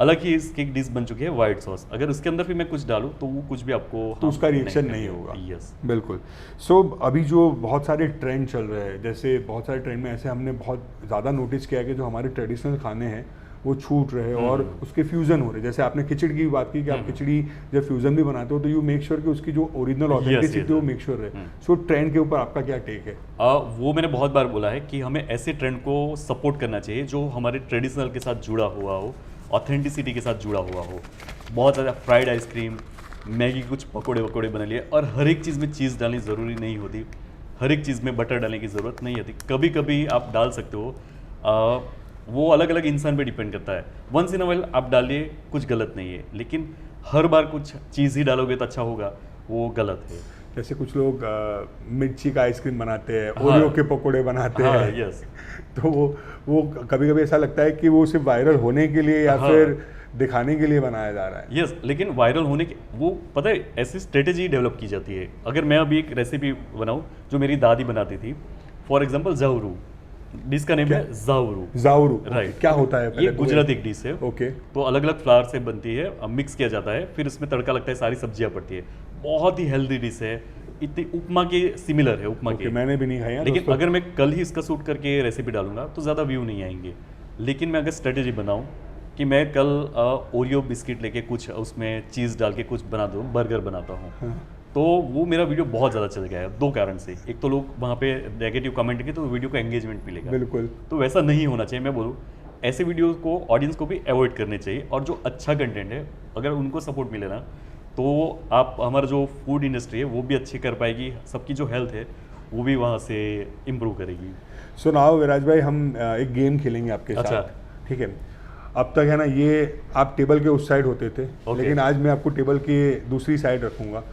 B: अलग ही इसकी डिश बन चुकी है व्हाइट सॉस। अगर उसके अंदर भी मैं कुछ डालूं तो वो कुछ भी आपको
A: तो उसका रिएक्शन नहीं होगा।
B: यस,
A: बिल्कुल। सो अभी जो बहुत सारे ट्रेंड चल रहे हैं, जैसे बहुत सारे ट्रेंड में ऐसे हमने बहुत ज़्यादा नोटिस किया है कि जो हमारे ट्रेडिशनल खाने हैं वो छूट रहे हैं और उसके फ्यूज़न हो रहे हैं। जैसे आपने खिचड़ी की बात की कि आप खिचड़ी जब फ्यूज़न भी बनाते हो तो यू मेक श्योर कि उसकी जो ओरिजिनल ऑथेंटिसिटी वो मेक श्योर रहे। सो ट्रेंड के ऊपर आपका क्या टेक है?
B: वो मैंने बहुत बार बोला है कि हमें ऐसे ट्रेंड को सपोर्ट करना चाहिए जो हमारे ट्रेडिशनल के साथ जुड़ा हुआ हो, ऑथेंटिसिटी के साथ जुड़ा हुआ हो। बहुत ज़्यादा फ्राइड आइसक्रीम, मैगी, कुछ पकोड़े वकोड़े बना लिए, और हर एक चीज़ में चीज़ डालनी ज़रूरी नहीं होती, हर एक चीज़ में बटर डालने की ज़रूरत नहीं होती। कभी कभी आप डाल सकते हो, वो अलग अलग इंसान पे डिपेंड करता है। वंस इन अ वाइल आप डालिए, कुछ गलत नहीं है, लेकिन हर बार कुछ चीज़ ही डालोगे तो अच्छा होगा, वो गलत है।
A: जैसे कुछ लोग मिर्ची का आइसक्रीम बनाते हैं, ओरियो के पकोड़े बनाते हैं।
B: यस,
A: तो वो कभी कभी ऐसा लगता है कि वो सिर्फ वायरल होने के लिए या फिर दिखाने के लिए बनाया जा रहा है।
B: यस, लेकिन वायरल होने के वो पता है ऐसी स्ट्रेटेजी डेवलप की जाती है। अगर मैं अभी एक रेसिपी बनाऊं जो मेरी दादी बनाती थी, फॉर एग्जांपल जावरू, डिश का नेम है जावरू।
A: जावरू,
B: राइट।
A: क्या होता है?
B: ये गुजराती एक डिश है।
A: ओके।
B: तो अलग अलग फ्लावर से बनती है, मिक्स किया जाता है, फिर उसमें तड़का लगता है, सारी सब्जियां पड़ती है। बहुत ही हेल्दी डिश है, इतनी उपमा के सिमिलर है, उपमा के।
A: मैंने भी नहीं खाया
B: लेकिन अगर मैं कल ही इसका शूट करके रेसिपी डालूंगा तो ज़्यादा व्यू नहीं आएंगे। लेकिन मैं अगर स्ट्रेटेजी बनाऊं कि मैं कल ओरियो बिस्किट लेके कुछ उसमें चीज़ डाल के कुछ बना दूँ, बर्गर बनाता हूँ, तो वो मेरा वीडियो बहुत ज़्यादा चल गया है। दो कारण से, एक तो लोग वहाँ पे नेगेटिव कमेंट करेंगे तो वीडियो का एंगेजमेंट मिलेगा।
A: बिल्कुल।
B: तो वैसा नहीं होना चाहिए। मैं बोलूँ ऐसे वीडियो को ऑडियंस को भी अवॉइड करने चाहिए, और जो अच्छा कंटेंट है अगर उनको सपोर्ट मिले ना, तो आप हमारा जो फूड इंडस्ट्री है वो भी अच्छी कर पाएगी, सबकी जो हेल्थ है वो भी वहाँ से इम्प्रूव करेगी।
A: सो नाउ विराज भाई, हम एक गेम खेलेंगे आपके
B: अच्छा।
A: साथ, ठीक है? अब तक है ना, ये आप टेबल के उस साइड होते थे, लेकिन आज मैं आपको टेबल की दूसरी साइड रखूंगा।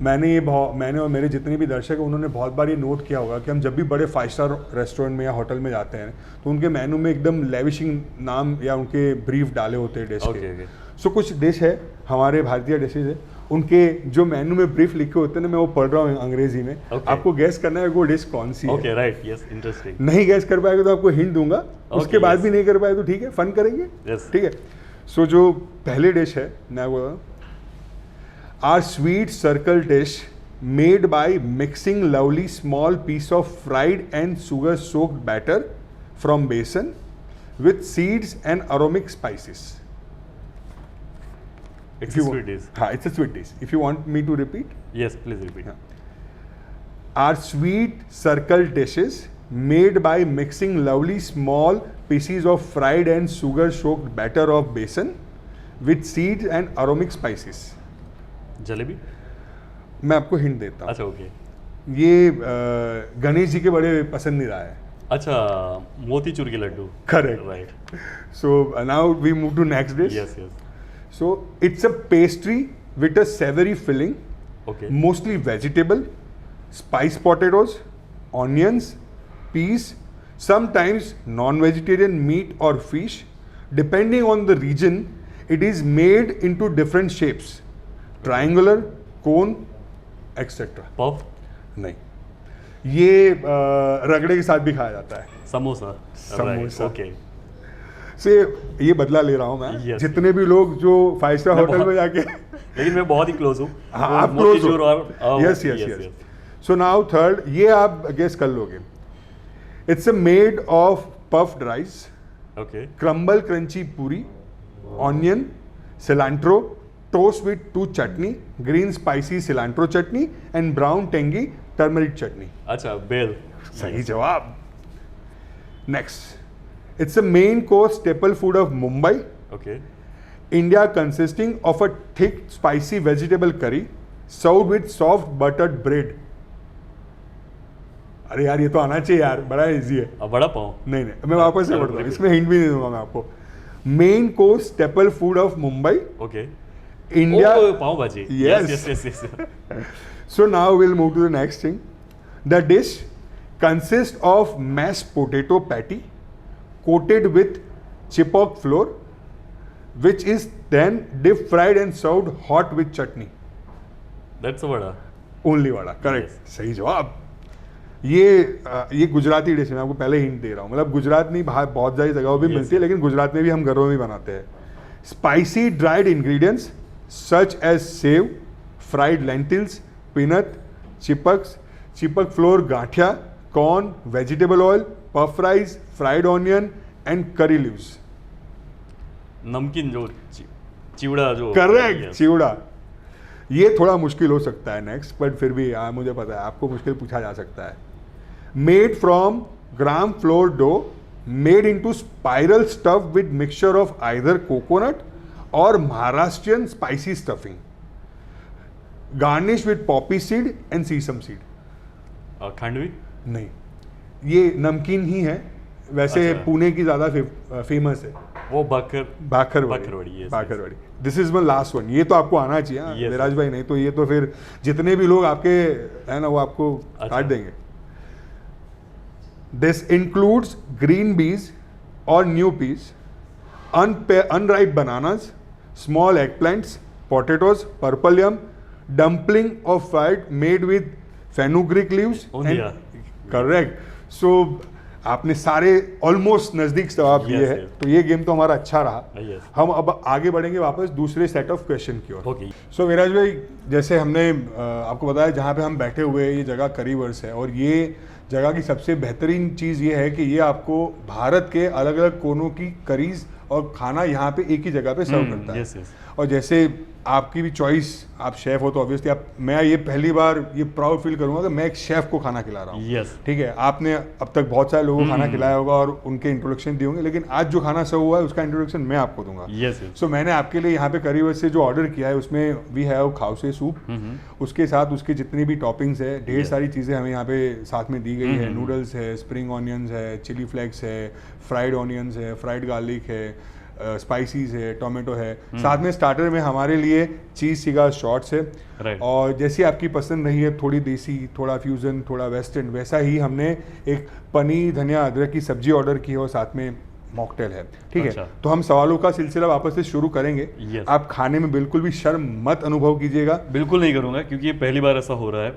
A: मैंने और मेरे जितने भी दर्शक हैं उन्होंने बहुत बार ये नोट किया होगा कि हम जब भी बड़े 5 स्टार रेस्टोरेंट में या होटल में जाते हैं तो उनके मेनू में एकदम लेविशिंग नाम या उनके ब्रीफ डाले होते हैं डिश के। सो कुछ डिश है हमारे भारतीय डिशेज है, उनके जो मेनू में ब्रीफ लिखे होते हैं ना, मैं वो पढ़ रहा हूँ अंग्रेजी में। आपको गैस करना है वो डिश कौन सी है।
B: Okay, right, yes, interesting.
A: नहीं गैस कर पाएगा तो आपको हिंट दूंगा, उसके बाद भी नहीं कर पाए तो ठीक है, फन करेंगे। ठीक है। सो जो पहले डिश है मैं बोल रहा हूँ, are sweet circle dish made by mixing lovely small piece of fried and sugar soaked batter from besan with seeds and aromatic spices.
B: It's a sweet dish.
A: हाँ, it's a sweet dish. If you want me to repeat?
B: Yes, please repeat.
A: Are sweet circle dishes made by mixing lovely small pieces of fried and sugar-soaked batter of besan with seeds and aromatic spices.
B: Jalebi?
A: मैं आपको hint देता हूँ।
B: अच्छा, okay.
A: ये गणेश जी के बड़े पसंदीदा है।
B: अच्छा, मोतीचूर के Laddu.
A: Correct.
B: Right.
A: So now we move to next dish.
B: Yes, yes.
A: So it's a pastry with a savory filling,
B: Okay.
A: mostly vegetable, spiced potatoes, onions, peas, sometimes non-vegetarian meat or fish. Depending on the region, it is made into different shapes, triangular, cone, etc.
B: Puff?
A: नहीं, ये रगड़े के साथ भी खाया जाता है।
B: Samosa?
A: Samosa.
B: Okay.
A: से ये बदला ले रहा हूँ मैं।
B: Yes.
A: जितने भी लोग जो 5 स्टार होटल में जाके
B: लेकिन मैं बहुत ही क्लोज हूँ।
A: हाँ, आप क्लोज हो।
B: और
A: yes yes yes. So now third, ये आप गेस कर लोगे। It's made of puffed rice,
B: okay,
A: crumble crunchy puri, onion, cilantro, toast with 2 chutney, green spicy cilantro chutney and brown tangy turmeric chutney.
B: अच्छा, बेल।
A: सही जवाब। Next, it's a main course staple food of Mumbai,
B: okay,
A: India, consisting of a thick spicy vegetable curry served with soft buttered bread. अरे यार ये तो आना चाहिए यार, बड़ा इजी है।
B: अब वड़ा पाव।
A: नहीं नहीं, मैं वापस से पढ़ता हूँ, इसमें हिंट भी नहीं दूंगा मैं आपको। Main course staple food of Mumbai,
B: okay.
A: India.
B: Pav bhaji.
A: Yes.
B: Yes.
A: So now we'll move to the next thing. The dish consists of mashed potato patty coated with chipock flour, which is then deep fried and served hot with chutney.
B: That's vada.
A: Only vada, correct, सही जवाब। ये Gujarati dish है, मैं आपको पहले hint दे रहा हूँ। मतलब गुजरात नहीं, बाहर बहुत सारी जगहों पे मिलती है, लेकिन गुजरात में भी हम घरों में भी बनाते हैं। Spicy dried ingredients such as sev, fried lentils, peanut, चिपक flour gathiya, corn, vegetable oil, puff rice, fried onion and curry leaves.
B: नमकीन जो चिवड़ा जो।
A: Correct,
B: Yes.
A: चिवड़ा। ये थोड़ा मुश्किल हो सकता है नेक्स्ट, बट फिर भी मुझे पता है आपको मुश्किल पूछा जा सकता है। Made from gram flour dough made into spiral stuff with mixture of either coconut or Maharashtrian spicy stuffing, garnish with poppy seed and sesame seed.
B: Khandvi.
A: नहीं, ये नमकीन ही है वैसे।
B: अच्छा।
A: पुणे की ज्यादा फेमस है
B: वो bakarwadi.
A: Bakarwadi.
B: yes,
A: bakarwadi. This is my last one. ये तो आपको आना चाहिए
B: Yes,
A: विराज भाई, नहीं तो ये तो फिर जितने भी लोग आपके है ना वो आपको
B: अच्छा।
A: काट देंगे। दिस इंक्लूड्स ग्रीन बीज और new peas, unripe bananas, small egg plants, potatoes, purple yam, dumpling of fried made with fenugreek leaves.
B: Undhiyu.
A: Correct. So आपने सारे ऑलमोस्ट नजदीक जवाब दिए
B: Yes,
A: हैं,
B: yes.
A: तो ये गेम तो हमारा अच्छा रहा।
B: Yes.
A: हम अब आगे बढ़ेंगे वापस दूसरे सेट ऑफ क्वेश्चन की ओर।
B: ओके।
A: सो विराज भाई, जैसे हमने आपको बताया जहाँ पे हम बैठे हुए हैं ये जगह करीवर्स है, और ये जगह की सबसे बेहतरीन चीज़ ये है कि ये आपको भारत के अलग अलग कोनों की करीज और खाना यहाँ पे एक ही जगह पे सर्व करता है।
B: yes, yes.
A: और जैसे आपकी भी चॉइस, आप शेफ हो तो ऑब्वियसली मैं ये पहली बार ये प्राउड फील करूंगा कि मैं एक शेफ को खाना खिला रहा हूँ।
B: Yes.
A: ठीक है, आपने अब तक बहुत सारे लोगों को खाना खिलाया होगा और उनके इंट्रोडक्शन दिए होंगे, लेकिन आज जो खाना सर्व हुआ है उसका इंट्रोडक्शन मैं आपको दूंगा।
B: Yes, yes.
A: सो मैंने आपके लिए यहाँ पे करीवर्स से जो ऑर्डर किया है उसमें वी हैव खाउसे सूप, उसके साथ उसके जितनी भी टॉपिंग्स है, ढेर
B: Yes.
A: सारी चीज़ें हमें यहाँ पे साथ में दी गई है। नूडल्स है, स्प्रिंग ऑनियंस है, चिली फ्लेक्स है, फ्राइड ऑनियंस है, फ्राइड गार्लिक है, स्पाइसीज है, टोमेटो है, साथ में स्टार्टर में हमारे लिए चीज़ सिगा शॉर्ट्स है।
B: Right.
A: और जैसी आपकी पसंद रही है, थोड़ी देसी, थोड़ा फ्यूजन, थोड़ा वेस्टर्न, वैसा ही हमने एक पनीर धनिया अदरक की सब्जी ऑर्डर की है और साथ में मॉकटेल है। ठीक
B: अच्छा।
A: है, तो हम सवालों का सिलसिला वापस से शुरू करेंगे।
B: Yes.
A: आप खाने में बिल्कुल भी शर्म मत अनुभव कीजिएगा।
B: बिल्कुल नहीं करूंगा, क्योंकि ये पहली बार ऐसा हो रहा है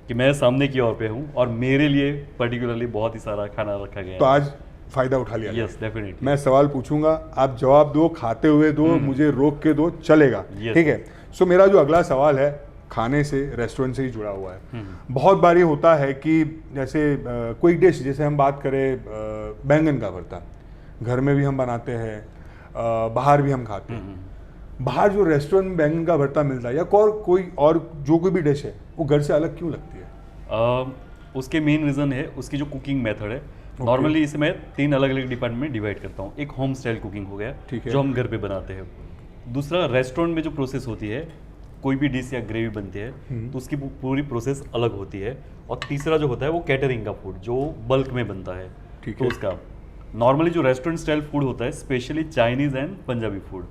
B: कि मैं सामने की ओर पे हूँ और मेरे लिए पर्टिकुलरली बहुत ही सारा खाना रखा गया
A: तो
B: है।
A: आज फायदा उठा लिया जाए।
B: Yes, definitely.
A: मैं सवाल पूछूंगा, आप जवाब दो, खाते हुए दो, मुझे रोक के दो, चलेगा।
B: Yes.
A: ठीक है। सो मेरा जो अगला सवाल है खाने से, रेस्टोरेंट से ही जुड़ा हुआ है। बहुत बार ये होता है कि जैसे कोई डिश, जैसे हम बात करें बैंगन का भरता, घर में भी हम बनाते हैं, बाहर भी हम खाते हैं। बाहर जो रेस्टोरेंट में बैंगन का भरता मिलता है या कोई भी डिश है, वो घर से अलग क्यों लगती है?
B: उसके मेन रीज़न है उसकी जो कुकिंग मेथड है। नॉर्मली इसे मैं 3 अलग अलग डिपार्टमेंट में डिवाइड करता हूँ। एक होम स्टाइल कुकिंग हो गया,
A: ठीक है।
B: जो हम घर पे बनाते हैं। दूसरा, रेस्टोरेंट में जो प्रोसेस होती है, कोई भी डिश या ग्रेवी बनती है तो उसकी पूरी प्रोसेस अलग होती है। और तीसरा जो होता है वो कैटरिंग का फूड, जो बल्क में बनता है।
A: ठीक
B: तो
A: है।
B: उसका नॉर्मली जो रेस्टोरेंट स्टाइल फूड होता है, specially Chinese and Punjabi food,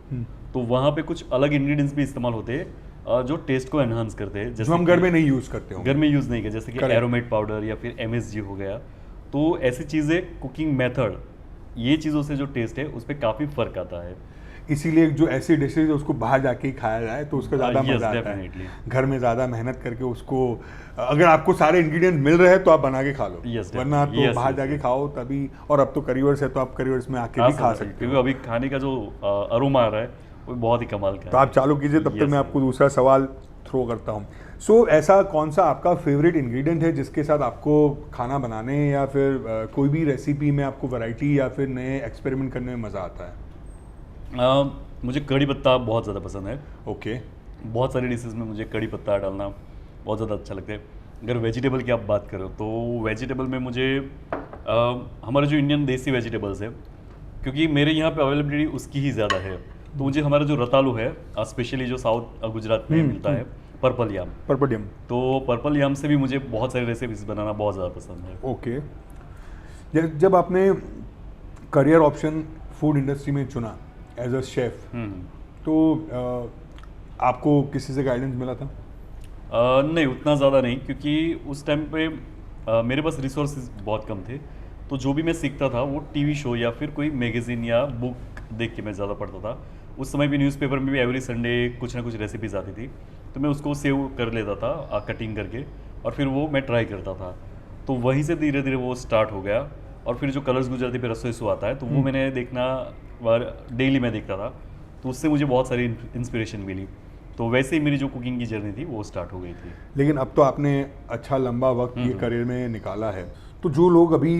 B: तो वहाँ पे कुछ अलग इंग्रेडिएंट्स भी इस्तेमाल होते हैं जो टेस्ट को एनहांस करते हैं।
A: जो हम घर में नहीं यूज करते होंगे।
B: घर में यूज़ नहीं किया, जैसे कि
A: Correct.
B: एरोमेट पाउडर या फिर MSG हो गया। तो ऐसी चीज़ें, कुकिंग मेथड, ये चीज़ों से जो टेस्ट है उस पर काफ़ी फर्क आता है।
A: इसीलिए जो ऐसी डिशेज उसको बाहर जाके ही खाया जाए तो उसका ज़्यादा
B: Yes,
A: मजा आता
B: definitely.
A: है। घर में ज़्यादा मेहनत करके उसको, अगर आपको सारे इंग्रेडिएंट मिल रहे हैं तो आप बना के खा लो।
B: Yes,
A: वरना तो
B: yes,
A: बाहर
B: yes,
A: जाके
B: yes.
A: खाओ तभी। और अब तो करीवर्स है तो आप करीवर्स में आके
B: खा
A: भी खा
B: सकते हैं,
A: सकते
B: क्योंकि
A: हो।
B: अभी खाने का जो अरोमा आ रहा है वो बहुत ही कमाल का
A: तो
B: है।
A: आप चालू कीजिए, तब तक
B: Yes,
A: मैं
B: sir.
A: आपको दूसरा सवाल थ्रो करता हूँ। सो ऐसा कौन सा आपका फेवरेट इंग्रेडिएंट है जिसके साथ आपको खाना बनाने या फिर कोई भी रेसिपी में आपको वैरायटी या फिर नए एक्सपेरिमेंट करने में मज़ा आता है?
B: मुझे कड़ी पत्ता बहुत ज़्यादा पसंद है।
A: ओके।
B: बहुत सारी डिशेस में मुझे कड़ी पत्ता डालना बहुत ज़्यादा अच्छा लगता है। अगर वेजिटेबल की आप बात करो तो वेजिटेबल में मुझे हमारे जो इंडियन देसी वेजिटेबल्स है, क्योंकि मेरे यहाँ पे अवेलेबिलिटी उसकी ही ज़्यादा है, तो मुझे हमारा जो रतालू है, स्पेशली जो साउथ गुजरात में मिलता है, पर्पल याम।
A: पर्पडियम।
B: तो पर्पल याम से भी मुझे बहुत सारी रेसिपीज बनाना बहुत ज़्यादा पसंद है।
A: ओके। जब आपने करियर ऑप्शन फूड इंडस्ट्री में चुना एज अ शेफ, तो आपको किसी से गाइडेंस मिला था?
B: नहीं, उतना ज़्यादा नहीं, क्योंकि उस टाइम पे मेरे पास रिसोर्सेज बहुत कम थे। तो जो भी मैं सीखता था वो टीवी शो या फिर कोई मैगज़ीन या बुक देख के मैं ज़्यादा पढ़ता था। उस समय भी न्यूज़पेपर में भी एवरी संडे कुछ ना कुछ रेसिपीज़ आती थी, तो मैं उसको सेव कर लेता था कटिंग करके, और फिर वो मैं ट्राई करता था। तो वहीं से धीरे धीरे वो स्टार्ट हो गया। और फिर जो कलर्स गुजराती पे रसोई शो आता है, तो वो मैंने देखना डेली मैं देखता था, तो उससे मुझे बहुत सारी इंस्पिरेशन मिली। तो वैसे ही मेरी जो कुकिंग की जर्नी थी वो स्टार्ट हो गई थी।
A: लेकिन अब तो आपने अच्छा लंबा वक्त ये करियर में निकाला है, तो जो लोग अभी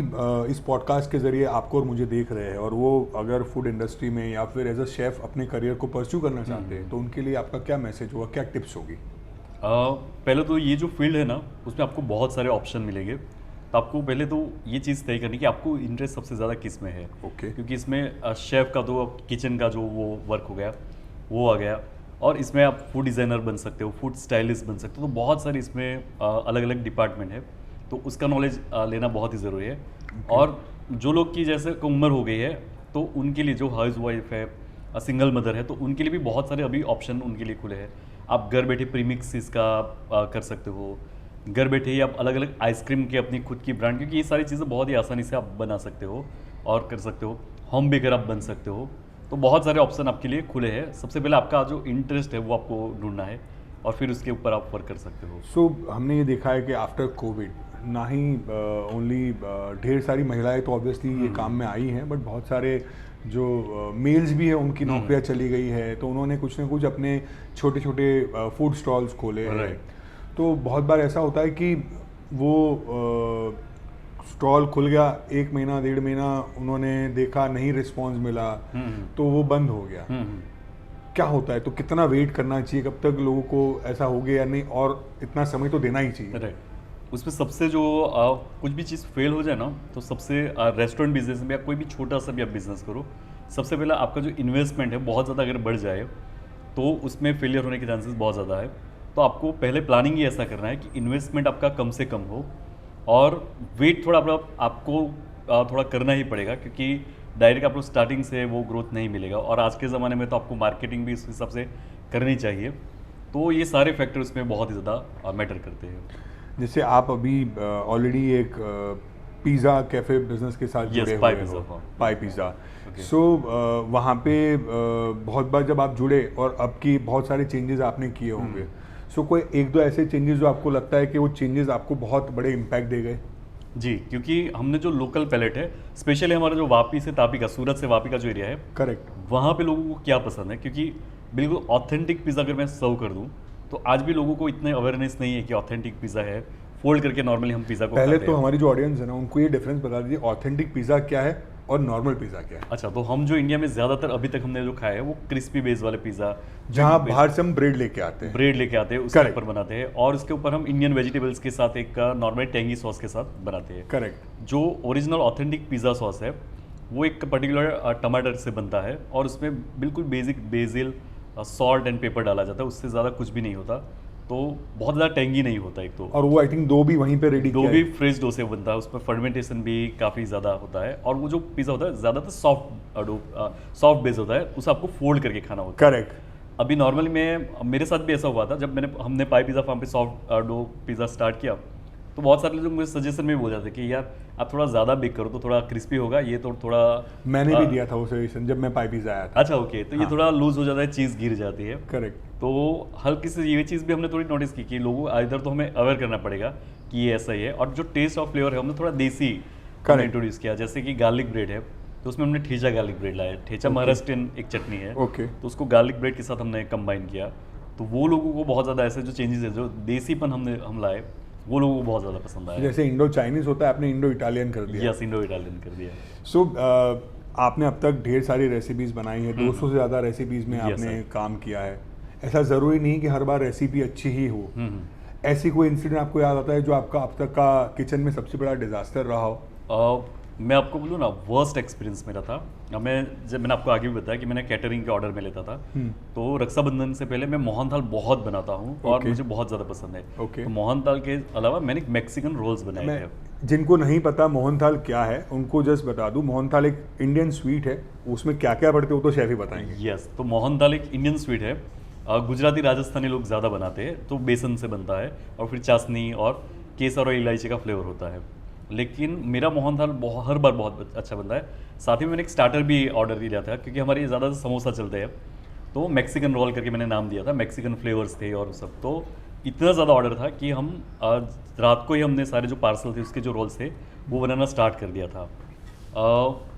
A: इस पॉडकास्ट के ज़रिए आपको और मुझे देख रहे हैं और वो अगर फूड इंडस्ट्री में या फिर एज अ शेफ़ अपने करियर को परस्यू करना चाहते हैं, तो उनके लिए आपका क्या मैसेज होगा, क्या टिप्स होगी?
B: पहले तो ये जो फील्ड है ना, उसमें आपको बहुत सारे ऑप्शन मिलेंगे। तो आपको पहले तो ये चीज़ तय करनी कि आपको इंटरेस्ट सबसे ज़्यादा किस में है।
A: ओके।
B: क्योंकि इसमें शेफ़ का तो किचन का जो वो वर्क हो गया, वो आ गया, और इसमें आप फूड डिज़ाइनर बन सकते हो, फूड स्टाइलिस्ट बन सकते हो। तो बहुत सारे इसमें अलग अलग डिपार्टमेंट है, तो उसका नॉलेज लेना बहुत ही ज़रूरी है। और जो लोग की जैसे उम्र हो गई है, तो उनके लिए जो हाउस वाइफ है, सिंगल मदर है, तो उनके लिए भी बहुत सारे अभी ऑप्शन उनके लिए खुले हैं। आप घर बैठे प्रीमिक्स इसका कर सकते हो, घर बैठे ही आप अलग अलग आइसक्रीम के अपनी खुद की ब्रांड, क्योंकि ये सारी चीज़ें बहुत ही आसानी से आप बना सकते हो और कर सकते हो। होम बेकर आप बन सकते हो। तो बहुत सारे ऑप्शन आपके लिए खुले हैं। सबसे पहले आपका जो इंटरेस्ट है वो आपको ढूंढना है, और फिर उसके ऊपर आप वर्क कर सकते हो।
A: सो हमने ये देखा है कि आफ्टर कोविड ना ही ओनली ढेर सारी महिलाएं तो ऑब्वियसली ये काम में आई हैं, बट बहुत सारे जो मेल्स भी हैं उनकी नौकरियां चली गई है, तो उन्होंने कुछ ना कुछ अपने छोटे छोटे फूड स्टॉल्स खोले हैं। तो बहुत बार ऐसा होता है कि वो स्टॉल खुल गया, 1 महीना 1.5 महीना उन्होंने देखा, नहीं रिस्पॉन्स मिला, तो वो बंद हो गया। क्या होता है, तो कितना वेट करना चाहिए, कब तक लोगों को ऐसा हो गया या नहीं, और इतना समय तो देना ही चाहिए?
B: राइट। उसमें सबसे जो कुछ भी चीज़ फेल हो जाए ना, तो सबसे रेस्टोरेंट बिजनेस में या कोई भी छोटा सा भी आप बिजनेस करो, सबसे पहला आपका जो इन्वेस्टमेंट है बहुत ज़्यादा अगर बढ़ जाए, तो उसमें फेलियर होने के चांसेस बहुत ज़्यादा है। तो आपको पहले प्लानिंग ही ऐसा करना है कि इन्वेस्टमेंट आपका कम से कम हो, और वेट थोड़ा आपको थोड़ा करना ही पड़ेगा, क्योंकि डायरेक्ट आपको स्टार्टिंग से वो ग्रोथ नहीं मिलेगा। और आज के ज़माने में तो आपको मार्केटिंग भी इस हिसाब से करनी चाहिए। तो ये सारे फैक्टर उसमें बहुत ही ज़्यादा मैटर करते हैं।
A: जैसे आप अभी ऑलरेडी एक पिज़्ज़ा कैफ़े बिजनेस के साथ जुड़े हुए हो, पाई पिज़्ज़ा। सो वहाँ पे बहुत बार जब आप जुड़े और अब की बहुत सारे चेंजेस आपने किए होंगे, सो कोई 1-2 ऐसे चेंजेस जो आपको लगता है कि वो चेंजेस आपको बहुत बड़े इम्पैक्ट दे गए?
B: जी, क्योंकि हमने जो लोकल पैलेट है, स्पेशली हमारा जो वापी से तापी का, सूरत से वापी का जो एरिया है,
A: करेक्ट,
B: वहाँ पे लोगों को क्या पसंद है, क्योंकि बिल्कुल ऑथेंटिक पिज़्ज़ा अगर मैं सर्व कर दूँ, तो आज भी लोगों को इतने अवेयरनेस नहीं है कि ऑथेंटिक पिज़्ज़ा है। फोल्ड करके नॉर्मली हम पिज़्ज़ा को
A: पहले
B: खाते
A: तो
B: हैं।
A: हमारी जो ऑडियंस है ना, उनको ये डिफरेंस बता दीजिए, ऑथेंटिक पिज़्ज़ा क्या है और नॉर्मल पिज़्ज़ा क्या है?
B: अच्छा, तो हम जो इंडिया में ज़्यादातर अभी तक हमने जो खाया है, वो क्रिस्पी बेस वाले पिज़्ज़ा,
A: जहाँ बाहर से हम ब्रेड लेके आते हैं,
B: उसके ऊपर बनाते हैं, और उसके ऊपर हम इंडियन वेजिटेबल्स के साथ एक नॉर्मल टेंगी सॉस के साथ बनाते हैं।
A: करेक्ट।
B: जो ओरिजिनल ऑथेंटिक पिज़्ज़ा सॉस है, वो एक पर्टिकुलर टमाटर से बनता है, और उसमें बिल्कुल basic BECIL, salt and paper डाला जाता है, उससे ज़्यादा कुछ भी नहीं होता। तो बहुत ज़्यादा टेंगी नहीं होता एक तो।
A: और वो आई थिंक 2 भी वहीं पे रेडी,
B: 2 भी फ्रेश डो से बनता है, उसमें फर्मेंटेशन भी काफ़ी ज़्यादा होता है, और वो जो पिज़्ज़ा होता है ज़्यादातर सॉफ्ट बेस होता है, उसे आपको फोल्ड करके खाना होता है।
A: करेक्ट।
B: अभी नॉर्मली मेरे साथ भी ऐसा हुआ था, जब हमने पाई पिज़्ज़ा फार्म पे सॉफ्ट डो पिज़्ज़ा स्टार्ट किया, तो बहुत सारे लोग मुझे सजेशन में भी बोल जाते कि यार आप थोड़ा ज़्यादा बेक करो तो थोड़ा क्रिस्पी होगा, ये तो थोड़ा
A: मैंने भी दिया था वो सजेशन जब मैं पाई पिज़्ज़ा आया था।
B: अच्छा, ओके, तो ये थोड़ा लूज हो जाता है, चीज़ गिर जाती है।
A: करेक्ट।
B: तो हल्की सी ये चीज़ भी हमने थोड़ी नोटिस की कि लोगों इधर तो हमें अवेयर करना पड़ेगा कि ये ऐसा ही है, और जो टेस्ट ऑफ फ्लेवर है हमने थोड़ा देसी इंट्रोड्यूस किया। जैसे कि गार्लिक ब्रेड है, तो उसमें हमने ठेचा गार्लिक ब्रेड लाया। ठेचा महाराष्ट्रियन एक चटनी है,
A: ओके,
B: तो उसको गार्लिक ब्रेड के साथ हमने कंबाइन किया। तो वो लोगों को बहुत ज़्यादा ऐसे जो चेंजेस है, जो देसीपन हम लाए, वो लोगों को बहुत ज़्यादा पसंद आया।
A: जैसे इंडो चाइनीज़ होता है, आपने इंडो इटालियन कर दिया।
B: यस, इंडो इटालियन कर दिया।
A: सो आपने अब तक ढेर सारी रेसिपीज़ बनाई हैं, 200 से ज़्यादा रेसिपीज़ में आपने काम किया है। ऐसा ज़रूरी नहीं कि हर बार रेसिपी अच्छी ही हो। ऐसी कोई इंसिडेंट आपको याद आता है जो आपका अब तक का किचन में सबसे बड़ा डिजास्टर रहा हो?
B: मैं आपको बोलूँ ना, वर्स्ट एक्सपीरियंस मेरा था। अब मैंने आपको आगे भी बताया कि मैंने कैटरिंग के ऑर्डर में लेता था। तो रक्षाबंधन से पहले मैं मोहन थाल बहुत बनाता हूँ और
A: Okay.
B: मुझे बहुत ज़्यादा पसंद है।
A: Okay.
B: तो मोहन थाल के अलावा मैंने मैक्सिकन रोल्स बनाए थे।
A: जिनको नहीं पता मोहन थाल क्या है उनको जस्ट बता दूं, मोहन थाल एक इंडियन स्वीट है, उसमें क्या क्या पड़ते हो तो शेफ ही बताएंगे।
B: यस, तो मोहन दाल एक इंडियन स्वीट है। गुजराती राजस्थानी लोग ज़्यादा बनाते हैं, तो बेसन से बनता है और फिर चाशनी और केसर और इलायची का फ्लेवर होता है। लेकिन मेरा मोहन दाल हर बार बहुत अच्छा बनता है। साथ ही मैंने एक स्टार्टर भी ऑर्डर दिया था, क्योंकि हमारे ज़्यादा समोसा चलते हैं, तो मैक्सिकन रोल करके मैंने नाम दिया था। मैक्सिकन फ्लेवर्स थे और सब, तो इतना ज़्यादा ऑर्डर था कि हम आज रात को ही हमने सारे जो पार्सल थे उसके जो रोल्स थे वो बनाना स्टार्ट कर दिया था।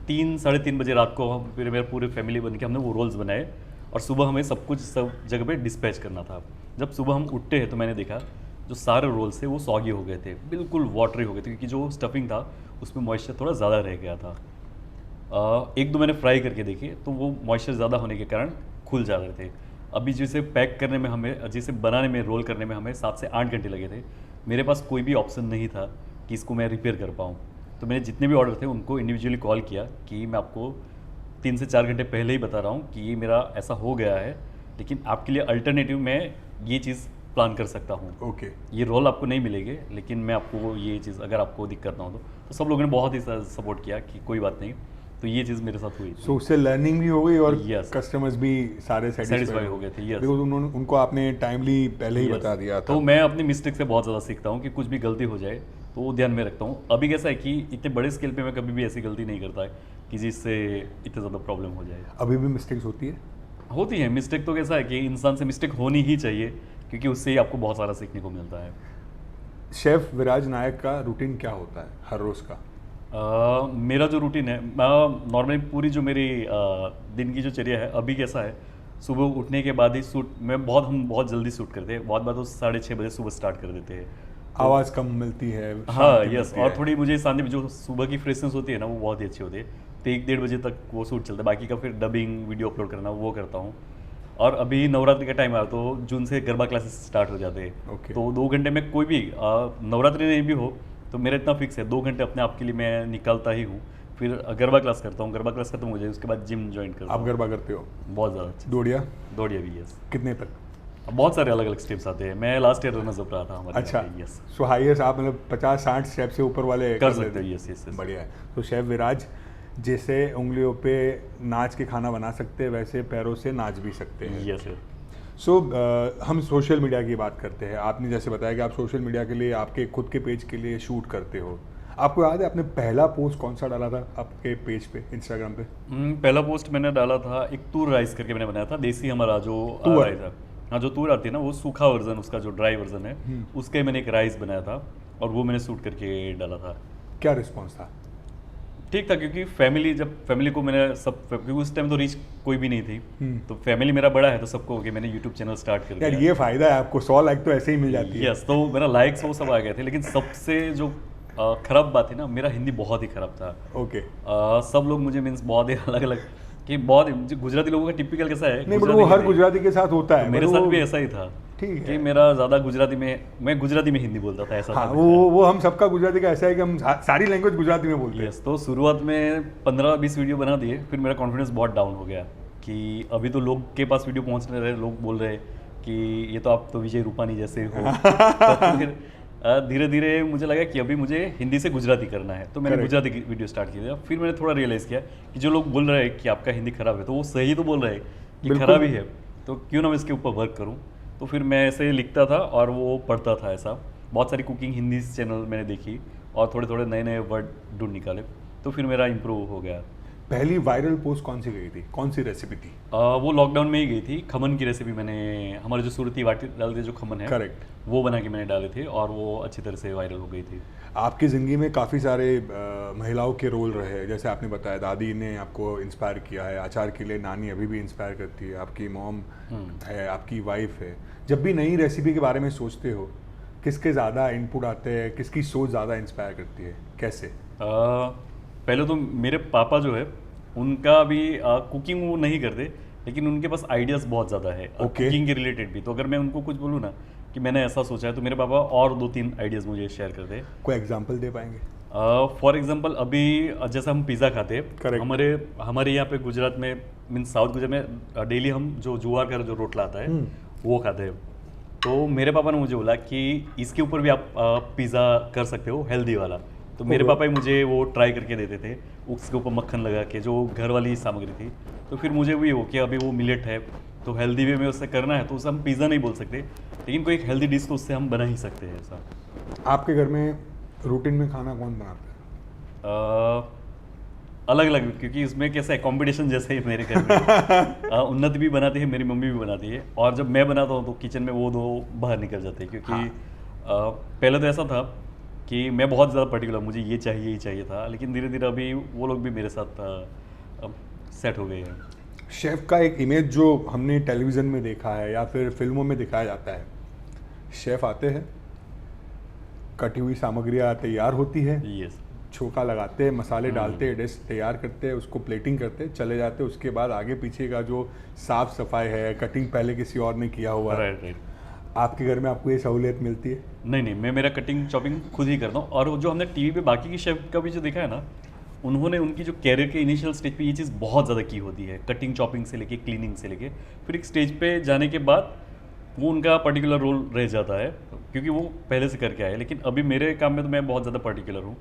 B: 3-3:30 बजे रात को हम फिर मेरे पूरे फैमिली बन के हमने वो रोल्स बनाए और सुबह हमें सब कुछ सब जगह पे डिस्पैच करना था। जब सुबह हम उठते हैं तो मैंने देखा जो सारे रोल्स थे वो सॉगी हो गए थे, बिल्कुल वाटरी हो गए थे, क्योंकि जो स्टफिंग था उसमें मॉइस्चर थोड़ा ज़्यादा रह गया था। एक दो मैंने फ्राई करके देखे तो वो मॉइस्चर ज़्यादा होने के कारण खुल जा रहे थे। अभी जिसे पैक करने में हमें, जिसे बनाने में, रोल करने में हमें 7 से 8 घंटे लगे थे। मेरे पास कोई भी ऑप्शन नहीं था कि इसको मैं रिपेयर कर पाऊँ। तो मैंने जितने भी ऑर्डर थे उनको इंडिविजुअली कॉल किया कि मैं आपको 3 से 4 घंटे पहले ही बता रहा हूँ कि ये मेरा ऐसा हो गया है, लेकिन आपके लिए अल्टरनेटिव मैं ये चीज़ प्लान कर सकता हूँ।
A: ओके।
B: ये रोल आपको नहीं मिलेंगे, लेकिन मैं आपको ये चीज़, अगर आपको दिक्कत ना हो तो सब लोगों ने बहुत ही सपोर्ट किया कि कोई बात नहीं। तो ये चीज़ मेरे साथ हुई।
A: सो उससे लर्निंग भी हो गई और
B: Yes.
A: कस्टमर्स भी सारे
B: सेटिस्फाई हो गए थे। यस,
A: बिकॉज उन्होंने उनको आपने टाइमली पहले ही
B: Yes.
A: बता दिया था।
B: तो मैं अपनी मिस्टेक से बहुत ज़्यादा सीखता हूँ कि कुछ भी गलती हो जाए तो वो ध्यान में रखता हूँ। अभी कैसा है कि इतने बड़े स्केल पे मैं कभी भी ऐसी गलती नहीं करता है कि जिससे इतने ज़्यादा प्रॉब्लम हो जाए।
A: अभी भी मिस्टेक्स होती है?
B: होती है मिस्टेक, तो कैसा है कि इंसान से मिस्टेक होनी ही चाहिए, क्योंकि उससे ही आपको बहुत सारा सीखने को मिलता है।
A: शेफ विराज नायक का रूटीन क्या होता है हर रोज़ का?
B: मेरा जो रूटीन है, नॉर्मली पूरी जो मेरी दिन की जो चर्या है, अभी कैसा है, सुबह उठने के बाद ही हम बहुत जल्दी शूट करते हैं। बहुत बार तो 6:30 बजे सुबह स्टार्ट कर देते हैं।
A: आवाज़ कम मिलती है,
B: हाँ,
A: शांति
B: यस,
A: मिलती
B: और
A: है।
B: थोड़ी मुझे शांति में जो सुबह की फ्रेशनेस होती है ना, वो बहुत ही अच्छी होती है। तो 1-1:30 बजे तक वो शूट चलता है। बाकी का फिर डबिंग, वीडियो अपलोड करना, वो करता हूँ। और अभी नवरात्रि का टाइम आया तो जून से गरबा क्लासेस स्टार्ट हो जाते हैं।
A: Okay.
B: तो 2 घंटे में कोई भी नवरात्रि नहीं भी हो तो मेरा इतना फिक्स है, 2 घंटे अपने आप के लिए मैं निकालता ही हूँ। फिर गरबा क्लास करता हूँ, गरबा क्लास खत्म हो जाए उसके बाद जिम ज्वाइन करता
A: आप
B: हूँ।
A: गरबा करते हो?
B: बहुत ज़्यादा अच्छा।
A: दौड़िया?
B: दौड़िया भी, यस।
A: कितने तक?
B: बहुत सारे अलग अलग स्टेप्स आते हैं। मैं लास्ट ईयर रनर्स अप रहा था हमारे
A: अच्छा,
B: यहाँ पे, यस।
A: सो हाईएस्ट आप मतलब 50-60 स्टेप से ऊपर वाले
B: कर
A: लेते
B: सकते हो,
A: हैं?
B: Yes yes yes.
A: बढ़िया है। तो शेफ विराज जैसे उंगलियों पे नाच के खाना बना सकते हैं वैसे पैरों से नाच भी सकते हैं।
B: Yes sir.
A: सो हम सोशल मीडिया की बात करते हैं। आपने जैसे बताया कि आप सोशल मीडिया के लिए, आपके खुद के पेज के लिए शूट करते हो। आपको याद है आपने पहला पोस्ट कौन सा डाला था आपके पेज पे, इंस्टाग्राम पे?
B: पहला पोस्ट मैंने डाला था, एक तूर राइस करके मैंने बनाया था, देसी हमारा जो
A: तूर?
B: राइस है। हाँ, जो तूर आती है ना, वो सूखा वर्जन, उसका जो ड्राई वर्जन है, उसका ही मैंने एक राइस बनाया था और वो मैंने शूट करके डाला था।
A: क्या रिस्पॉन्स था?
B: ठीक था, क्योंकि फैमिली को मैंने क्योंकि उस टाइम तो रीच कोई भी नहीं थी, तो फैमिली मेरा बड़ा है तो सबको हो गया, मैंने यूट्यूब चैनल स्टार्ट कर
A: यार
B: दिया।
A: ये फायदा है आपको, 100 लाइक तो ऐसे ही मिल जाती है।
B: यस, तो मेरा लाइक्स वो सब आ गए थे, लेकिन सबसे जो खराब बात है ना, मेरा हिंदी बहुत ही खराब था।
A: ओके।
B: सब लोग मुझे मीन्स बहुत ही अलग अलग कि बहुत जो गुजराती लोगों का टिपिकल कैसा है,
A: नहीं, बट वो हर गुजराती के साथ होता है।
B: तो मेरे
A: but
B: साथ
A: वो-
B: भी ऐसा ही था।
A: ठीक है।
B: कि मेरा ज़्यादा मैं गुजराती में हिंदी बोलता था, ऐसा
A: हाँ,
B: था।
A: वो हम सबका गुजराती का ऐसा है कि हम सारी लैंग्वेज गुजराती में बोलते हैं।
B: यस, तो शुरुआत में 15-20 वीडियो बना दिए, फिर मेरा कॉन्फिडेंस बहुत डाउन हो गया कि अभी तो लोग के पास वीडियो पहुंचने रहे, लोग बोल रहे कि ये तो आप तो विजय रूपानी जैसे हो। तो फिर धीरे धीरे मुझे लगा कि अभी मुझे हिंदी से गुजराती करना है, तो मैंने
A: Correct.
B: गुजराती की वीडियो स्टार्ट की। फिर मैंने थोड़ा रियलाइज़ किया कि जो लोग बोल रहे हैं कि आपका हिंदी खराब है, तो वो सही तो बोल रहे हैं कि
A: बिल्कुल।
B: खराब ही है, तो क्यों ना मैं इसके ऊपर वर्क करूँ। तो फिर मैं ऐसे लिखता था और वो पढ़ता था। ऐसा बहुत सारी कुकिंग हिंदी चैनल मैंने देखी और थोड़े थोड़े नए नए वर्ड ढूंढ निकाले, तो फिर मेरा इम्प्रूव हो गया।
A: पहली वायरल पोस्ट कौन सी गई थी, कौन सी रेसिपी थी?
B: वो लॉकडाउन में ही गई थी। खमन की रेसिपी मैंने, हमारे जो सूरती वाटी डालते जो खमन है,
A: Correct.
B: वो बना के मैंने डाले थे और वो अच्छी तरह से वायरल हो गई थी।
A: आपकी ज़िंदगी में काफ़ी सारे महिलाओं के रोल रहे, जैसे आपने बताया दादी ने आपको इंस्पायर किया है, अचार के लिए नानी अभी भी इंस्पायर करती है, आपकी मॉम है, आपकी वाइफ है। जब भी नई रेसिपी के बारे में सोचते हो, किसके ज़्यादा इनपुट आते हैं, किसकी सोच ज़्यादा इंस्पायर करती है, कैसे?
B: पहले तो मेरे पापा जो है उनका भी कुकिंग वो नहीं करते, लेकिन उनके पास आइडियाज़ बहुत ज़्यादा है
A: Okay.
B: कुकिंग के रिलेटेड भी। तो अगर मैं उनको कुछ बोलूँ ना कि मैंने ऐसा सोचा है, तो मेरे पापा और 2-3 आइडियाज़ मुझे शेयर कर दे।
A: कोई एग्जाम्पल दे पाएंगे?
B: फॉर एग्जांपल अभी जैसे हम पिज़्ज़ा खाते हैं,
A: Correct.
B: हमारे यहाँ पे गुजरात में, मीन्स साउथ गुजरात में डेली हम जो जुआर का जो रोटला आता है वो खाते हैं। तो मेरे पापा ने मुझे बोला कि इसके ऊपर भी आप पिज़्ज़ा कर सकते हो, हेल्दी वाला। तो मेरे
A: Okay.
B: पापा ही मुझे वो ट्राई करके देते थे, उसके ऊपर मक्खन लगा के, जो घर वाली सामग्री थी। तो फिर मुझे भी हो कि अभी वो मिलेट है तो हेल्दी वे में उससे करना है, तो उसे हम पिज़्ज़ा नहीं बोल सकते, लेकिन कोई एक हेल्दी डिश तो उससे हम बना ही सकते हैं ऐसा।
A: आपके घर में रूटीन में खाना कौन बनाता है?
B: अलग अलग, क्योंकि इसमें कैसा है, कंपटीशन जैसे ही मेरे घर में उन्नति भी बनाती है, मेरी मम्मी भी बनाती है, और जब मैं बनाता हूँ तो किचन में वो दो बाहर निकल जाते हैं, क्योंकि पहले तो ऐसा था कि मैं बहुत ज़्यादा पर्टिकुलर, मुझे ये चाहिए था, लेकिन धीरे धीरे अभी वो लोग भी मेरे साथ सेट हो गए हैं।
A: शेफ का एक इमेज जो हमने टेलीविज़न में देखा है या फिर फिल्मों में दिखाया जाता है, शेफ आते हैं, कटी हुई सामग्रियाँ तैयार होती है,
B: यस,
A: छोका लगाते हैं, मसाले डालते हैं, डिश तैयार करते हैं, उसको प्लेटिंग करते हैं, चले जाते हैं। उसके बाद आगे पीछे का जो साफ सफाई है, कटिंग पहले किसी और ने किया हुआ है।
B: राइट।
A: आपके घर में आपको ये सहूलियत मिलती है?
B: नहीं, मैं मेरा कटिंग चॉपिंग खुद ही करता हूँ। और जो हमने टीवी पे बाकी की शेफ का भी जो देखा है ना, उन्होंने उनकी जो कैरियर के इनिशियल स्टेज पे ये चीज़ बहुत ज़्यादा की होती है, कटिंग चॉपिंग से लेके क्लीनिंग से लेके, फिर एक स्टेज पे जाने के बाद वो उनका पर्टिकुलर रोल रह जाता है, क्योंकि वो पहले से करके आए। लेकिन अभी मेरे काम में तो मैं बहुत ज़्यादा पर्टिकुलर हूँ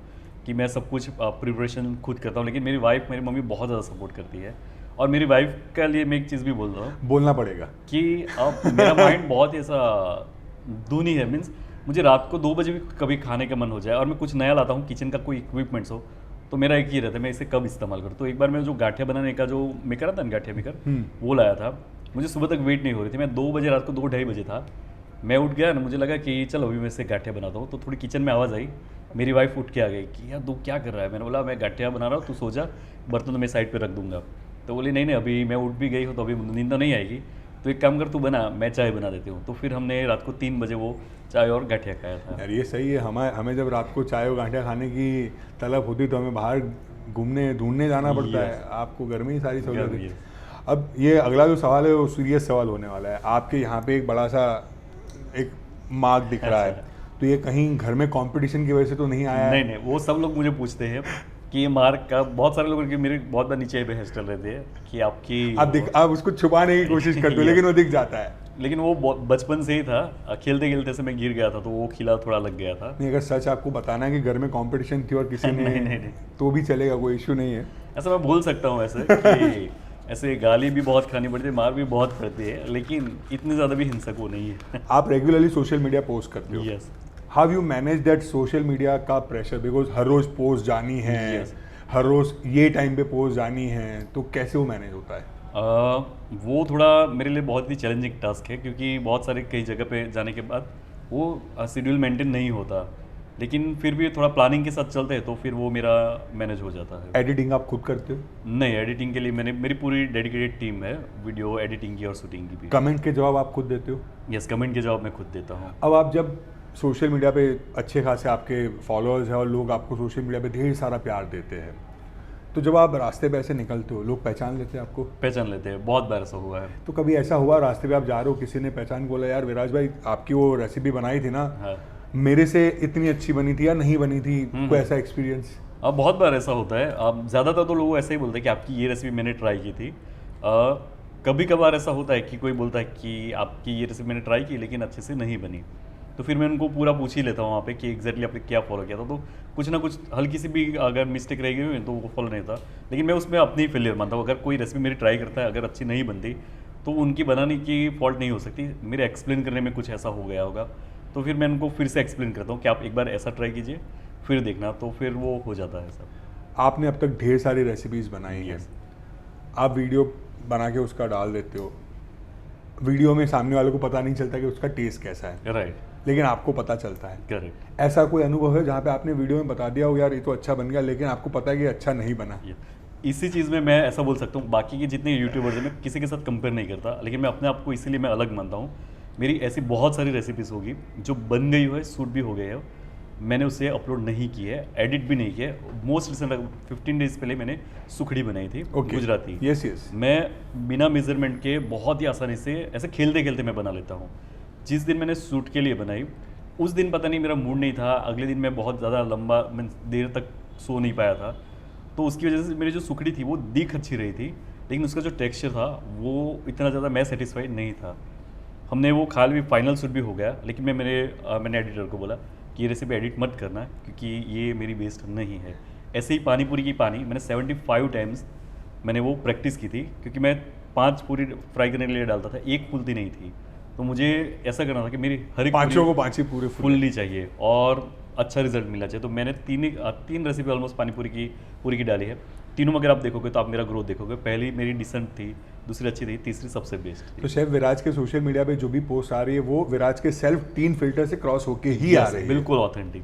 B: कि मैं सब कुछ प्रिपरेशन खुद करता हूँ, लेकिन मेरी वाइफ, मेरी मम्मी बहुत ज़्यादा सपोर्ट करती है। और मेरी वाइफ के लिए मैं एक चीज़ भी बोल रहा हूँ,
A: बोलना पड़ेगा
B: कि अब मेरा माइंड बहुत ऐसा दूनी है, मीन्स मुझे रात को 2 बजे भी कभी खाने का मन हो जाए और मैं कुछ नया लाता हूँ, किचन का कोई इक्विपमेंट्स हो, तो मेरा एक ही रहता है, मैं इसे कब इस्तेमाल करूँ। तो एक बार मैं जो गाठिया बनाने का जो मेकर आता है, गाठिया मेकर, वो लाया था। मुझे सुबह तक वेट नहीं हो रही थी, मैं 2 बजे रात को 2-2:30 बजे था, मैं उठ गया ना, मुझे लगा कि चलो अभी मैं इसे गाठिया बनाता हूँ। तो थोड़ी किचन में आवाज़ आई, मेरी वाइफ उठ के आ गई कि यार तू क्या कर रहा है। मैंने बोला मैं गाठिया बना रहा हूँ, तू सो जा, बर्तन तो मैं साइड पर रख दूंगा। तो बोली नहीं अभी मैं उठ भी गई हूँ तो अभी नींद तो नहीं आएगी, तो एक काम कर तू बना, मैं चाय बना देती हूँ। तो फिर हमने रात को 3 बजे वो चाय और गाठिया खाया था।
A: यार ये सही है। हमें जब रात को चाय और गांठिया खाने की तलब होती तो हमें बाहर घूमने ढूंढने जाना पड़ता है, आपको घर में ही सारी सहूलियत है। अब ये अगला जो सवाल है वो सीरियस सवाल होने वाला है। आपके यहाँ पे एक बड़ा सा एक मार्क दिख रहा है, तो ये कहीं घर में कंपटीशन की वजह से तो नहीं आया है?
B: नहीं, वो सब लोग मुझे पूछते हैं कि ये मार्क का, बहुत सारे लोगों की मेरे बहुत बार नीचे बहस चल रहे थे कि आपकी
A: आप उसको छुपाने की कोशिश करते हो लेकिन वो दिख जाता है।
B: लेकिन वो बचपन से ही था, खेलते खेलते से मैं गिर गया था, तो वो खिला थोड़ा लग गया था।
A: नहीं, अगर सच आपको बताना है कि घर में कंपटीशन थी और किसी ने
B: नहीं।
A: तो भी चलेगा, कोई इशू नहीं है।
B: ऐसा मैं बोल सकता हूँ ऐसे कि ऐसे गाली भी बहुत खानी पड़ती है, मार भी बहुत पड़ती है, लेकिन इतनी ज़्यादा भी हिंसक वो नहीं है।
A: आप रेगुलरली सोशल मीडिया पोस्ट करते हो?
B: Yes.
A: How you manage that social media का प्रेशर? बिकॉज हर रोज पोस्ट जानी है,
B: Yes.
A: हर रोज ये टाइम पे पोस्ट जानी है, तो कैसे वो मैनेज होता है?
B: वो थोड़ा मेरे लिए बहुत ही चैलेंजिंग टास्क है, क्योंकि बहुत सारे कई जगह पे जाने के बाद वो शेड्यूल मेंटेन नहीं होता, लेकिन फिर भी थोड़ा प्लानिंग के साथ चलते हैं तो फिर वो मेरा मैनेज हो जाता है।
A: एडिटिंग आप खुद करते हो?
B: नहीं, एडिटिंग के लिए मेरी पूरी डेडिकेटेड टीम है, वीडियो एडिटिंग की और शूटिंग की भी।
A: कमेंट के जवाब आप खुद देते हो?
B: यस, कमेंट के जवाब मैं खुद देता हूँ।
A: अब आप जब सोशल मीडिया पे अच्छे खासे आपके फॉलोअर्स हैं और लोग आपको सोशल मीडिया पे ढेर सारा प्यार देते हैं, तो जब आप रास्ते पे ऐसे निकलते हो, लोग पहचान लेते हैं आपको?
B: पहचान लेते हैं, बहुत बार ऐसा हुआ है।
A: तो कभी ऐसा हुआ रास्ते पे आप जा रहे हो, किसी ने पहचान के बोला यार विराज भाई आपकी वो रेसिपी बनाई थी ना,
B: हाँ।
A: मेरे से इतनी अच्छी बनी थी या नहीं बनी थी, कोई ऐसा एक्सपीरियंस?
B: अब बहुत बार ऐसा होता है। अब ज़्यादातर तो लोग ऐसे ही बोलते हैं कि आपकी ये रेसिपी मैंने ट्राई की थी। कभी कभार ऐसा होता है कि कोई बोलता है कि आपकी ये रेसिपी मैंने ट्राई की लेकिन अच्छे से नहीं बनी, तो फिर मैं उनको पूरा पूछ ही लेता हूँ वहाँ पे कि एग्जैक्टली आपने क्या फॉलो किया था। तो कुछ ना कुछ हल्की सी भी अगर मिस्टेक रह गई हुई तो वो फॉलो नहीं था, लेकिन मैं उसमें अपनी फेलियर मानता हूँ। अगर कोई रेसिपी मेरी ट्राई करता है, अगर अच्छी नहीं बनती तो उनकी बनाने की फॉल्ट नहीं हो सकती, मेरे एक्सप्लेन करने में कुछ ऐसा हो गया होगा। तो फिर मैं उनको फिर से एक्सप्लेन करता हूँ कि आप एक बार ऐसा ट्राई कीजिए, फिर देखना, तो फिर वो हो जाता है सब।
A: आपने अब तक ढेर सारी रेसिपीज़ बनाई हैं, आप वीडियो बना के उसका डाल देते हो, वीडियो में सामने वाले को पता नहीं चलता कि उसका टेस्ट कैसा है,
B: राइट,
A: लेकिन आपको पता चलता है।
B: करेक्ट।
A: ऐसा कोई अनुभव है जहाँ पे आपने वीडियो में बता दिया हो यार ये तो अच्छा बन गया, लेकिन आपको पता है कि अच्छा नहीं बना?
B: इसी चीज़ में मैं ऐसा बोल सकता हूँ, बाकी के जितने यूट्यूबर्स हैं मैं किसी के साथ कंपेयर नहीं करता, लेकिन मैं अपने आप को इसीलिए मैं अलग मानता हूँ। मेरी ऐसी बहुत सारी रेसिपीज़ होगी जो बन गई है, शूट भी हो गए है, मैंने उसे अपलोड नहीं की है, एडिट भी नहीं किया है। मोस्ट रिसेंट 15 डेज पहले मैंने सुखड़ी बनाई थी, गुजराती।
A: यस।
B: मैं बिना मेजरमेंट के बहुत ही आसानी से ऐसे खेलते खेलते मैं बना लेता हूँ। जिस दिन मैंने शूट के लिए बनाई उस दिन पता नहीं मेरा मूड नहीं था, अगले दिन मैं बहुत ज़्यादा लंबा मैं देर तक सो नहीं पाया था, तो उसकी वजह से मेरी जो सुखड़ी थी वो दिख अच्छी रही थी, लेकिन उसका जो टेक्सचर था वो इतना ज़्यादा मैं सेटिस्फाइड नहीं था। हमने वो खा ली, फाइनल शूट भी हो गया, लेकिन मैंने एडिटर को बोला कि ये रेसिपी एडिट मत करना क्योंकि ये मेरी बेस्ट नहीं है। ऐसे ही पानी पूरी की पानी मैंने 75 टाइम्स मैंने वो प्रैक्टिस की थी, क्योंकि मैं 5 पूरी फ्राई करने के लिए डालता था, एक फूलती नहीं थी, तो मुझे ऐसा करना था कि मेरी हर एक
A: पांचों को 5 ही पूरे
B: फुलनी चाहिए और अच्छा रिजल्ट मिलना चाहिए। तो मैंने तीन रेसिपी ऑलमोस्ट पानी पूरी की डाली है। तीनों में अगर आप देखोगे तो आप मेरा ग्रोथ देखोगे, पहली मेरी डिसेंट थी, दूसरी अच्छी थी, तीसरी सबसे बेस्ट थी।
A: तो शेफ विराज के सोशल मीडिया पे जो भी पोस्ट आ रही है वो विराज के सेल्फ 3 फिल्टर से क्रॉस होके ही आ रही है।
B: बिल्कुल ऑथेंटिक।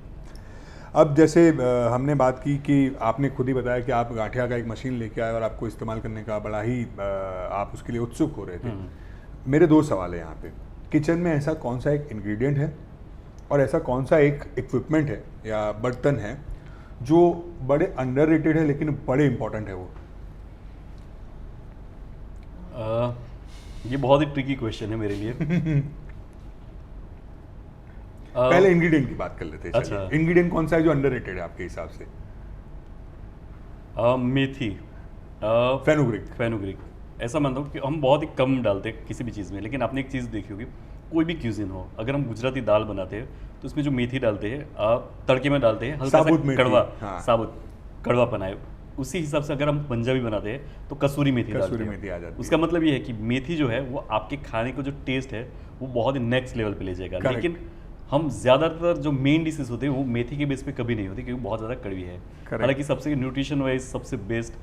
A: अब जैसे हमने बात की कि आपने खुद ही बताया कि आप गाठिया का एक मशीन लेके आए और आपको इस्तेमाल करने का बड़ा ही आप उसके लिए उत्सुक हो रहे थे। मेरे 2 सवाल है यहाँ पे। किचन में ऐसा कौन सा एक इंग्रेडिएंट है और ऐसा कौन सा एक इक्विपमेंट है या बर्तन है जो बड़े अंडररेटेड है लेकिन बड़े इंपॉर्टेंट है वो?
B: ये बहुत ही ट्रिकी क्वेश्चन है मेरे लिए।
A: पहले इंग्रेडिएंट की बात कर लेते हैं।
B: अच्छा।
A: इंग्रेडिएंट कौन सा है जो अंडररेटेड है आपके हिसाब से?
B: मेथी, फेनुग्रीक। ऐसा मानता हूँ कि हम बहुत ही कम डालते हैं किसी भी चीज़ में, लेकिन आपने एक चीज़ देखी होगी, कोई भी क्यूजिन हो, अगर हम गुजराती दाल बनाते हैं तो उसमें जो मेथी डालते हैं, तड़के में डालते हैं, हल्का
A: साबुत
B: सा
A: मेथी,
B: कड़वा,
A: हाँ।
B: साबुत कड़वापन आए। उसी हिसाब से अगर हम पंजाबी बनाते हैं तो कसूरी मेथी डालते हैं।
A: मेथी आ जाती है।
B: उसका मतलब ये है कि मेथी जो है वो आपके खाने को जो टेस्ट है वो बहुत ही नेक्स्ट लेवल पे ले जाएगा।
A: Correct.
B: लेकिन हम ज़्यादातर जो मेन डिशेस होते हैं वो मेथी के बेस पे कभी नहीं होती, क्योंकि बहुत ज़्यादा कड़वी है।
A: Correct.
B: हालांकि सबसे न्यूट्रिशन वाइज सबसे बेस्ट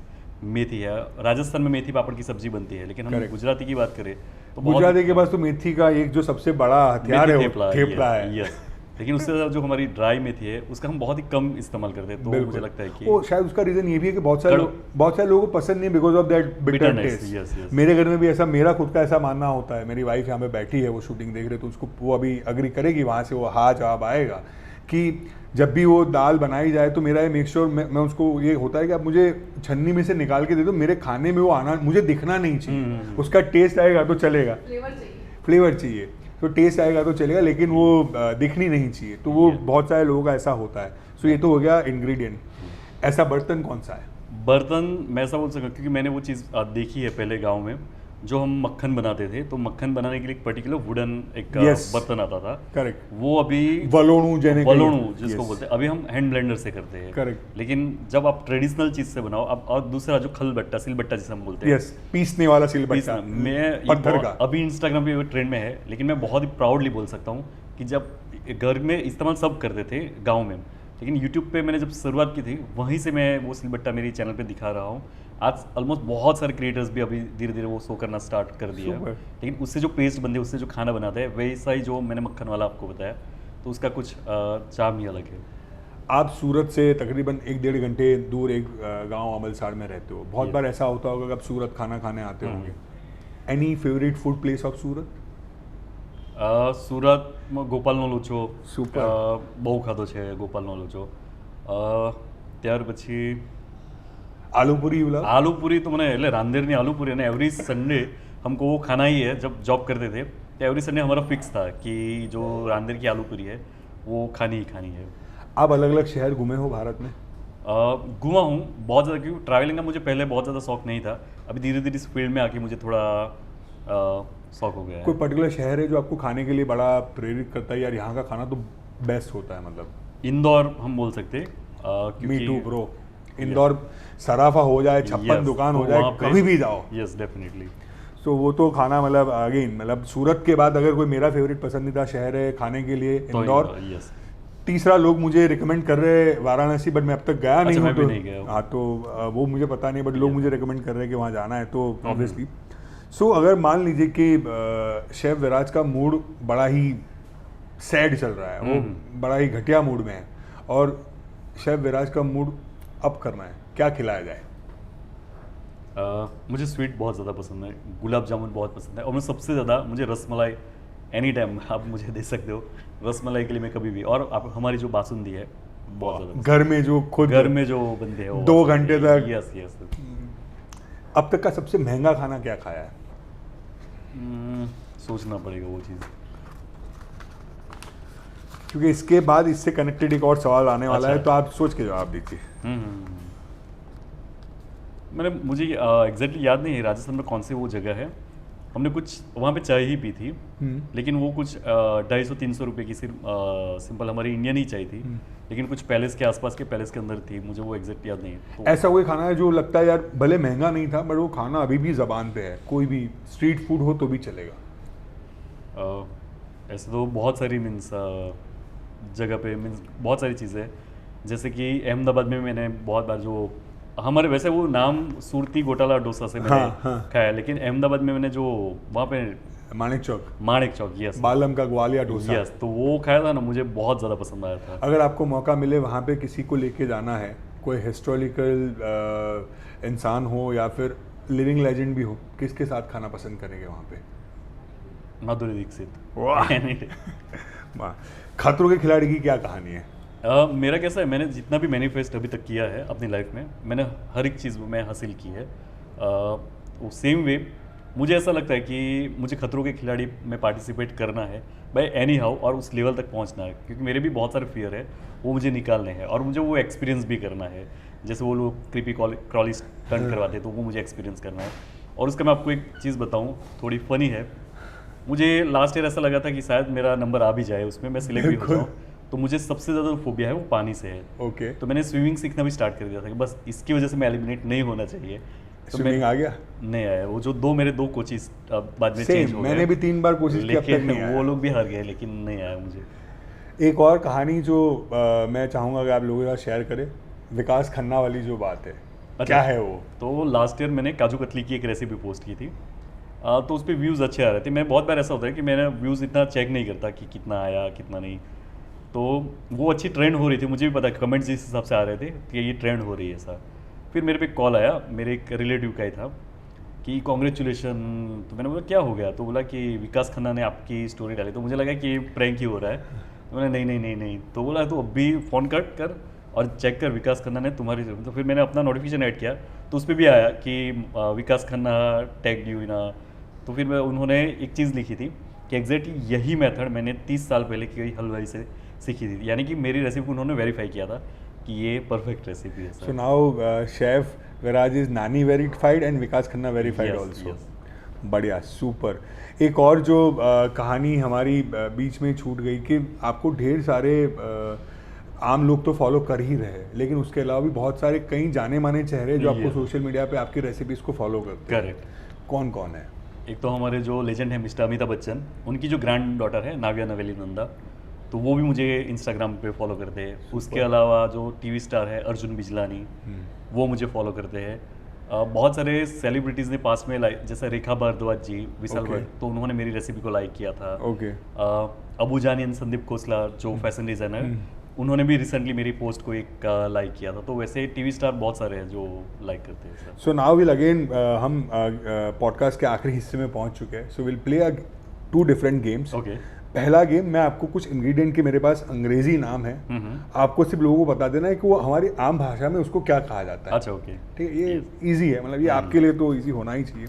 B: मेथी है। राजस्थान में मेथी पापड़ की सब्जी बनती है, लेकिन हम
A: Correct.
B: गुजराती की बात करें तो बहुत
A: गुजराती के पास तो मेथी का एक जो सबसे बड़ा हथियार है
B: मेथी
A: वो थेपला है।
B: यस। लेकिन उससे ज़्यादा जो हमारी ड्राई मेथी है उसका हम बहुत ही कम इस्तेमाल करते हैं, तो
A: बिल्कुल।
B: मुझे लगता है कि
A: वो शायद उसका रीजन ये भी है कि बहुत सारे लोगों को पसंद नहीं because of that bitter
B: Bitterness, yes,
A: taste.
B: yes.
A: मेरे घर में भी ऐसा, मेरा खुद का ऐसा मानना होता है। मेरी वाइफ यहाँ पे बैठी है, वो शूटिंग देख रहे, तो उसको वो अभी अग्री करेगी, वहाँ से वो हाँ जवाब आएगा कि जब भी वो दाल बनाई जाए तो मेरा ये मेक श्योर मैं उसको ये होता है कि आप मुझे छन्नी में से निकाल के दे दो, मेरे खाने में वो आना, मुझे दिखना नहीं चाहिए। उसका टेस्ट आएगा तो चलेगा, फ्लेवर चाहिए तो टेस्ट आएगा तो चलेगा, लेकिन वो दिखनी नहीं चाहिए। तो वो बहुत सारे लोगों का ऐसा होता है। सो ये तो हो गया इंग्रेडिएंट। ऐसा बर्तन कौन सा है?
B: बर्तन मैं ऐसा बोल सकता हूँ, क्योंकि मैंने वो चीज़ देखी है पहले गांव में, जो हम मक्खन बनाते थे, तो मक्खन बनाने के लिए एक पर्टिकुलर वुडन एक
A: Yes.
B: बर्तन आता था।
A: करेक्ट।
B: वो अभी
A: वलोणु
B: जिसको बोलते हैं, अभी हम हैंड ब्लेंडर से करते हैं।
A: करेक्ट।
B: लेकिन जब आप ट्रेडिशनल चीज़ से बनाओ, अब और दूसरा जो सिलबट्टा जिसे हम बोलते हैं,
A: यस, पीसने वाला सिलबट्टा,
B: मैं ये
A: पत्थर का।
B: अभी इंस्टाग्राम पे ट्रेंड में है, लेकिन मैं बहुत ही प्राउडली बोल सकता हूँ कि जब घर में इस्तेमाल सब करते थे गाँव में, लेकिन यूट्यूब पे मैंने जब शुरुआत की थी वहीं से मैं वो सिलबट्टा मेरी चैनल पे दिखा रहा हूँ। आज ऑलमोस्ट बहुत सारे क्रिएटर्स भी अभी धीरे धीरे वो शो करना स्टार्ट कर दिया है, लेकिन उससे जो पेस्ट बनते हैं, उससे जो खाना बनाते हैं, वैसा ही जो मैंने मक्खन वाला आपको बताया, तो उसका कुछ चार्म ही अलग है।
A: आप सूरत से तकरीबन 1-1.5 घंटे दूर एक गांव अमलसाड़ में रहते हो। बहुत बार ऐसा होता होगा कि आप सूरत खाना खाने आते होंगे। Any favourite food place of Surat?
B: સુરતમાં ગોપાલનો લોચો
A: Super.
B: બહુ ખાધો છે, ગોપાલનો લોચો। ત્યાર પછી
A: आलू पूरी गुलाब?
B: आलू पूरी तो मैंने એટલે રાંદેરની आलू पूरी है, एवरी संडे हमको वो खाना ही है। जब जॉब करते थे तो एवरी संडे हमारा फिक्स था कि जो रांदेर की आलू पूरी है वो खानी ही खानी है।
A: आप अलग अलग शहर घूमे हो भारत में?
B: घुमा हूँ बहुत ज़्यादा, क्योंकि ट्रैवलिंग का मुझे पहले बहुत ज़्यादा शौक नहीं था, अभी धीरे धीरे इस फील्ड में आके मुझे थोड़ा शौक हो गया है।
A: कोई पर्टिकुलर शहर है जो आपको खाने के लिए बड़ा प्रेरित करता है, यार यहाँ का खाना तो बेस्ट होता है? मतलब
B: इंदौर हम बोल सकते हैं,
A: मी टू ब्रो। इंदौर सराफा हो जाए, 56 दुकान हो जाए, कभी भी जाओ।
B: Yes definitely.
A: सो वो तो खाना मतलब अगेन, मतलब सूरत के बाद अगर कोई मेरा फेवरेट पसंदीदा शहर है खाने के लिए, इंदौर।
B: यस।
A: तीसरा लोग मुझे रिकमेंड कर रहे हैं वाराणसी, बट मैं अब तक गया नहीं हूँ।
B: मैं भी नहीं गया हूँ।
A: हाँ, तो वो मुझे पता नहीं, बट लोग मुझे रिकमेंड कर रहे हैं कि वहाँ जाना है, तो ऑब्वियसली। सो अगर मान लीजिए कि शेफ विराज का मूड बड़ा ही सैड चल रहा है, वो बड़ा ही घटिया मूड में है, और शेफ विराज का मूड अप करना है, क्या खिलाया जाए?
B: मुझे स्वीट बहुत ज़्यादा पसंद है, गुलाब जामुन बहुत पसंद है, और मैं सबसे ज़्यादा मुझे रसमलाई एनी टाइम आप मुझे दे सकते हो। रसमलाई के लिए मैं कभी भी, और आप हमारी जो बासुंदी है बहुत ज़्यादा,
A: घर में जो खुद
B: घर में जो बनते हैं
A: 2 घंटे तक।
B: Yes yes.
A: अब तक का सबसे महंगा खाना क्या खाया है?
B: सोचना पड़ेगा वो चीज़।
A: क्योंकि इसके बाद इससे कनेक्टेड एक और सवाल आने वाला
B: अच्छा।
A: है, तो आप सोच के जवाब दीजिए।
B: मुझे एग्जैक्टली याद नहीं है राजस्थान में कौन सी वो जगह है। हमने कुछ वहाँ पे चाय ही पी थी, लेकिन वो कुछ 250-300 रुपये की सिर्फ सिंपल हमारी इंडियन ही चाय थी, लेकिन कुछ पैलेस के आसपास के पैलेस के अंदर थी, मुझे वो एग्जैक्ट याद नहीं है। तो
A: ऐसा कोई खाना है जो लगता है यार भले महंगा नहीं था बट वो खाना अभी भी जबान पे है, कोई भी स्ट्रीट फूड हो तो भी चलेगा?
B: ऐसे तो बहुत सारी मीन्स जगह पे मीन्स बहुत सारी चीज़ें हैं, जैसे कि अहमदाबाद में मैंने बहुत बार जो हमारे वैसे वो नाम सूरती घोटाला डोसा से मैंने खाया, लेकिन अहमदाबाद में मैंने जो वहाँ पे
A: माणिक चौक,
B: यस,
A: बालम का ग्वालिया डोसा,
B: यस, तो वो खाया था ना, मुझे बहुत ज़्यादा पसंद आया था।
A: अगर आपको मौका मिले वहाँ पे किसी को लेके जाना है, कोई हिस्टोरिकल इंसान हो या फिर लिविंग लेजेंड भी हो, किसके साथ खाना पसंद करेंगे वहाँ पे?
B: माधुरी दीक्षित।
A: वाह। खतरों के खिलाड़ी की क्या कहानी है?
B: मेरा कैसा है, मैंने जितना भी मैनिफेस्ट अभी तक किया है अपनी लाइफ में, मैंने हर एक चीज़ में हासिल की है। वो सेम वे मुझे ऐसा लगता है कि मुझे खतरों के खिलाड़ी में पार्टिसिपेट करना है बाय एनी हाउ, और उस लेवल तक पहुंचना है, क्योंकि मेरे भी बहुत सारे फियर है, वो मुझे निकालने हैं और मुझे वो एक्सपीरियंस भी करना है। जैसे वो लोग क्रीपी क्रॉली स्टंट करवाते हैं, तो वो मुझे एक्सपीरियंस करना है। और उसका मैं आपको एक चीज़ बताऊँ, थोड़ी फनी है। मुझे लास्ट ईयर ऐसा लगा था कि शायद मेरा नंबर आ भी जाए उसमें, मैं सिलेक्ट भी हो जाऊँ, तो मुझे सबसे ज़्यादा फोबिया है वो पानी से है।
A: ओके।
B: तो मैंने स्विमिंग सीखना भी स्टार्ट कर दिया था कि बस इसकी वजह से मैं एलिमिनेट नहीं होना चाहिए। तो
A: स्विमिंग आ गया?
B: नहीं आया। वो जो मेरे दो कोचिज बाद में चेंज हो गए,
A: मैंने भी 3 बार कोशिश की, अब तक
B: लेकिन
A: नहीं आया।
B: वो लोग भी हार गए, लेकिन नहीं आया मुझे।
A: एक और कहानी जो मैं चाहूँगा कि आप लोगों के साथ शेयर करें, विकास खन्ना वाली जो बात है, क्या है वो?
B: तो लास्ट ईयर मैंने काजू कतली की एक रेसिपी पोस्ट की थी, तो उस पर व्यूज़ अच्छे आ रहे थे। मैं बहुत बार ऐसा होता है कि मैंने व्यूज़ इतना चेक नहीं करता कि कितना आया कितना नहीं, तो वो अच्छी ट्रेंड हो रही थी, मुझे भी पता कमेंट्स जिस हिसाब से आ रहे थे कि ये ट्रेंड हो रही है ऐसा। फिर मेरे पे कॉल आया, मेरे एक रिलेटिव का ही था, कि कॉन्ग्रेचुलेशन। तो मैंने बोला क्या हो गया? तो बोला कि विकास खन्ना ने आपकी स्टोरी डाली, तो मुझे लगा कि प्रैंक ही हो रहा है। तो मैंने नहीं। तो बोला तो अभी फ़ोन कट कर और चेक कर, विकास खन्ना ने तुम्हारी। तो फिर मैंने अपना नोटिफिकेशन ऐड किया, तो उस पर भी आया कि विकास खन्ना टैग यू ना। तो फिर उन्होंने एक चीज़ लिखी थी कि एग्जैक्टली यही मेथड मैंने 30 साल पहले की हलवाई से सीखी थी, यानी कि मेरी रेसिपी उन्होंने वेरीफाई किया था कि ये परफेक्ट रेसिपी है।
A: So now chef Viraj is Nani verified and Vikas Khanna verified
B: Yes,
A: also.
B: yes.
A: बढ़िया, सुपर। एक और जो कहानी हमारी बीच में छूट गई कि आपको ढेर सारे आम लोग तो फॉलो कर ही रहे हैं, लेकिन उसके अलावा भी बहुत सारे कई जाने माने चेहरे जो आपको
B: Yeah.
A: सोशल मीडिया पे आपकी रेसिपीज को फॉलो करते हैं।
B: करेक्ट।
A: कौन कौन है?
B: एक तो हमारे जो लेजेंड है मिस्टर अमिताभ बच्चन, उनकी जो ग्रैंड डॉटर है नाव्या नवेली नंदा, तो वो भी मुझे इंस्टाग्राम पे फॉलो करते हैं। उसके अलावा जो टीवी स्टार है अर्जुन बिजलानी, वो मुझे फॉलो करते हैं। बहुत सारे सेलिब्रिटीज़ ने पास में लाइक, जैसे रेखा भारद्वाज जी, विशाल
A: Okay.
B: भट्ट, तो उन्होंने मेरी रेसिपी को लाइक किया था।
A: ओके।
B: अबू जानियन संदीप खोसला जो फैशन डिज़ाइनर, उन्होंने भी रिसेंटली मेरी पोस्ट को एक लाइक किया था। तो वैसे टीवी स्टार बहुत सारे हैं जो लाइक करते हैं sir.
A: So now will again हम पॉडकास्ट के आखिरी हिस्से में पहुंच चुके हैं। So will play 2 different games.
B: Okay.
A: पहला गेम, मैं आपको कुछ इंग्रेडिएंट के मेरे पास अंग्रेजी नाम है, आपको सिर्फ लोगों को बता देना है कि वो हमारी आम भाषा में उसको क्या कहा जाता है।
B: अच्छा, ओके।
A: ठीक है, ये इजी है, मतलब ये आपके लिए तो इजी होना ही चाहिए।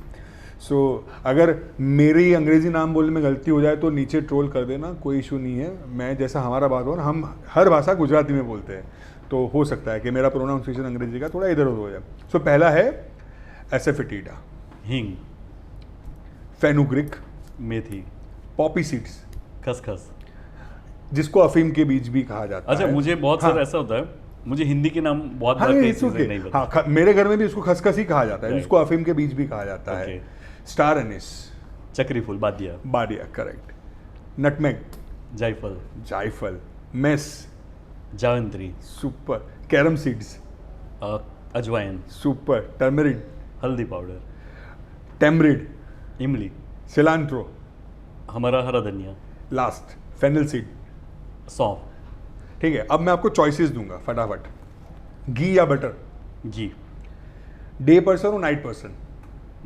A: सो अगर मेरी अंग्रेजी नाम बोलने में गलती हो जाए तो नीचे ट्रोल कर देना, कोई इशू नहीं है। मैं जैसा हमारा बात हो ना, हम हर भाषा गुजराती में बोलते हैं, तो हो सकता है कि मेरा प्रोनाउंसिएशन अंग्रेजी का थोड़ा इधर उधर हो जाए। सो पहला है एसेफेटिडा,
B: हींग,
A: फेनुग्रिक,
B: मेथी,
A: पॉपी सीड्स,
B: खसखस।
A: जिसको अफीम के बीज भी कहा जाता
B: अच्छा,
A: है।
B: मुझे बहुत सारा ऐसा होता है, मुझे हिंदी के नाम बहुत
A: हाँ,
B: बार कई
A: it's
B: चीज़ें
A: okay.
B: नहीं पता।
A: हाँ, मेरे घर में भी उसको खसखस ही कहा जाता है,
B: Right.
A: जिसको अफीम के बीज भी कहा जाता है।
B: Okay.
A: स्टार एनिस,
B: चक्री फूल, बादिया,
A: बाडिया, करेक्ट। नटमेग,
B: जायफल,
A: जायफल, मेस,
B: जावित्री,
A: सुपर। कैरम सीड्स,
B: अजवाइन,
A: सुपर। टर्मरिक,
B: हल्दी पाउडर,
A: टेमरिड,
B: इमली,
A: सिलांट्रो,
B: हमारा हरा धनिया,
A: लास्ट फेनल सीड।
B: सौंफ,
A: ठीक है, अब मैं आपको चॉइसेस दूंगा फटाफट। घी या बटर?
B: घी,
A: डे पर्सन और night person?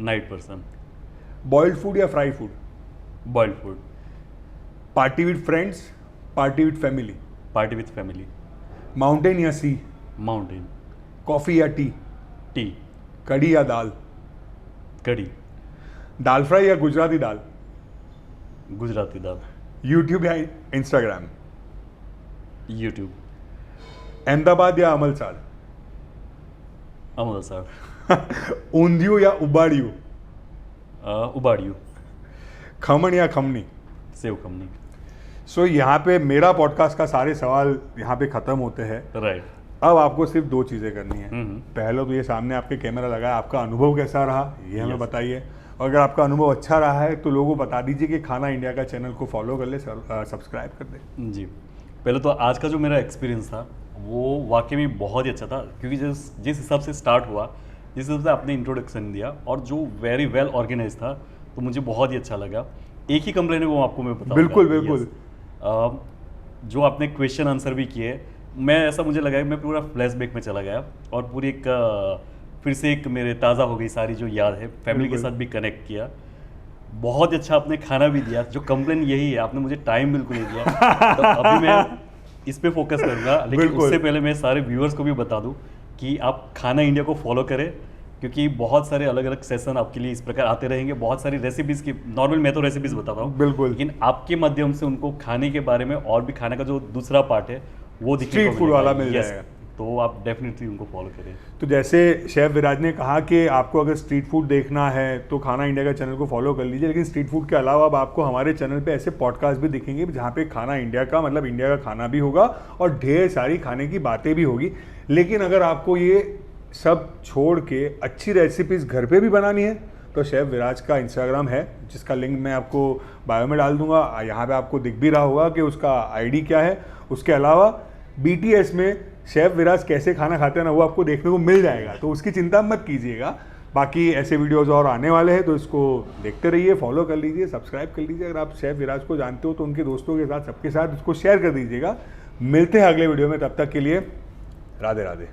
B: Night person,
A: boiled food या fry food?
B: Boiled food,
A: party with friends, party with family?
B: Party with family,
A: mountain या सी?
B: माउंटेन,
A: कॉफी या टी?
B: टी,
A: कढ़ी या दाल?
B: कड़ी,
A: दाल फ्राई या गुजराती दाल?
B: गुजराती दाल,
A: यूट्यूब या इंस्टाग्राम?
B: यूट्यूब।
A: अहमदाबाद या अमलसाड़?
B: अमृतसर।
A: ऊंधियो या उबाड़ियो?
B: उबाड़ियू।
A: खमन या खमनी?
B: सेव खमनी।
A: सो यहाँ पे मेरा पॉडकास्ट का सारे सवाल यहाँ पे ख़त्म होते हैं।
B: राइट।
A: अब आपको सिर्फ 2 चीज़ें करनी है। पहले तो ये सामने आपके कैमरा लगा है, आपका अनुभव कैसा रहा ये हमें बताइए, और अगर आपका अनुभव अच्छा रहा है तो लोगों को बता दीजिए कि खाना इंडिया का चैनल को फॉलो कर ले, सब्सक्राइब कर दे।
B: जी, पहले तो आज का जो मेरा एक्सपीरियंस था वो वाकई में बहुत ही अच्छा था, क्योंकि जिस हिसाब से स्टार्ट हुआ, जिस हिसाब से आपने इंट्रोडक्शन दिया और जो वेरी वेल ऑर्गेनाइज था, तो मुझे बहुत ही अच्छा लगा। एक ही कंप्लेन है वो आपको मैं बताऊंगा।
A: बिल्कुल बिल्कुल।
B: जो आपने क्वेश्चन आंसर भी किए, मैं ऐसा मुझे लगा कि मैं पूरा फ्लैशबैक में चला गया और पूरी एक फिर से एक मेरे ताज़ा हो गई सारी जो याद है, फैमिली के साथ भी कनेक्ट किया। बहुत अच्छा आपने खाना भी दिया। जो कंप्लेन यही है, आपने मुझे टाइम बिल्कुल नहीं दिया। तो अभी मैं इस पे फोकस करूंगा, लेकिन उससे पहले मैं सारे व्यूअर्स को भी बता दूं कि आप खाना इंडिया को फॉलो करें, क्योंकि बहुत सारे अलग अलग सेशन आपके लिए इस प्रकार आते रहेंगे। बहुत सारी रेसिपीज़ की, नॉर्मल मैं तो रेसिपीज़ बताता हूँ
A: बिल्कुल,
B: लेकिन आपके माध्यम से उनको खाने के बारे में और भी खाने का जो दूसरा पार्ट है वो दिखने
A: स्ट्रीट
B: को
A: फूड वाला मिल
B: Yes,
A: जाएगा।
B: तो आप डेफिनेटली उनको फॉलो करें।
A: तो जैसे शेफ विराज ने कहा कि आपको अगर स्ट्रीट फूड देखना है तो खाना इंडिया का चैनल को फॉलो कर लीजिए, लेकिन स्ट्रीट फूड के अलावा अब आपको हमारे चैनल पे ऐसे पॉडकास्ट भी दिखेंगे जहाँ पे खाना इंडिया का, मतलब इंडिया का खाना भी होगा और ढेर सारी खाने की बातें भी होगी। लेकिन अगर आपको ये सब छोड़ के अच्छी रेसिपीज़ घर पे भी बनानी है तो शेफ विराज का इंस्टाग्राम है, जिसका लिंक मैं आपको बायो में डाल दूंगा। यहाँ पे आपको दिख भी रहा होगा कि उसका आईडी क्या है। उसके अलावा BTS में शेफ विराज कैसे खाना खाते हैं ना, वो आपको देखने को मिल जाएगा, तो उसकी चिंता मत कीजिएगा। बाकी ऐसे वीडियोस और आने वाले हैं, तो इसको देखते रहिए, फॉलो कर लीजिए, सब्सक्राइब कर लीजिए। अगर आप शेफ विराज को जानते हो तो उनके दोस्तों के साथ, सबके साथ इसको शेयर कर दीजिएगा। मिलते हैं अगले वीडियो में, तब तक के लिए राधे राधे।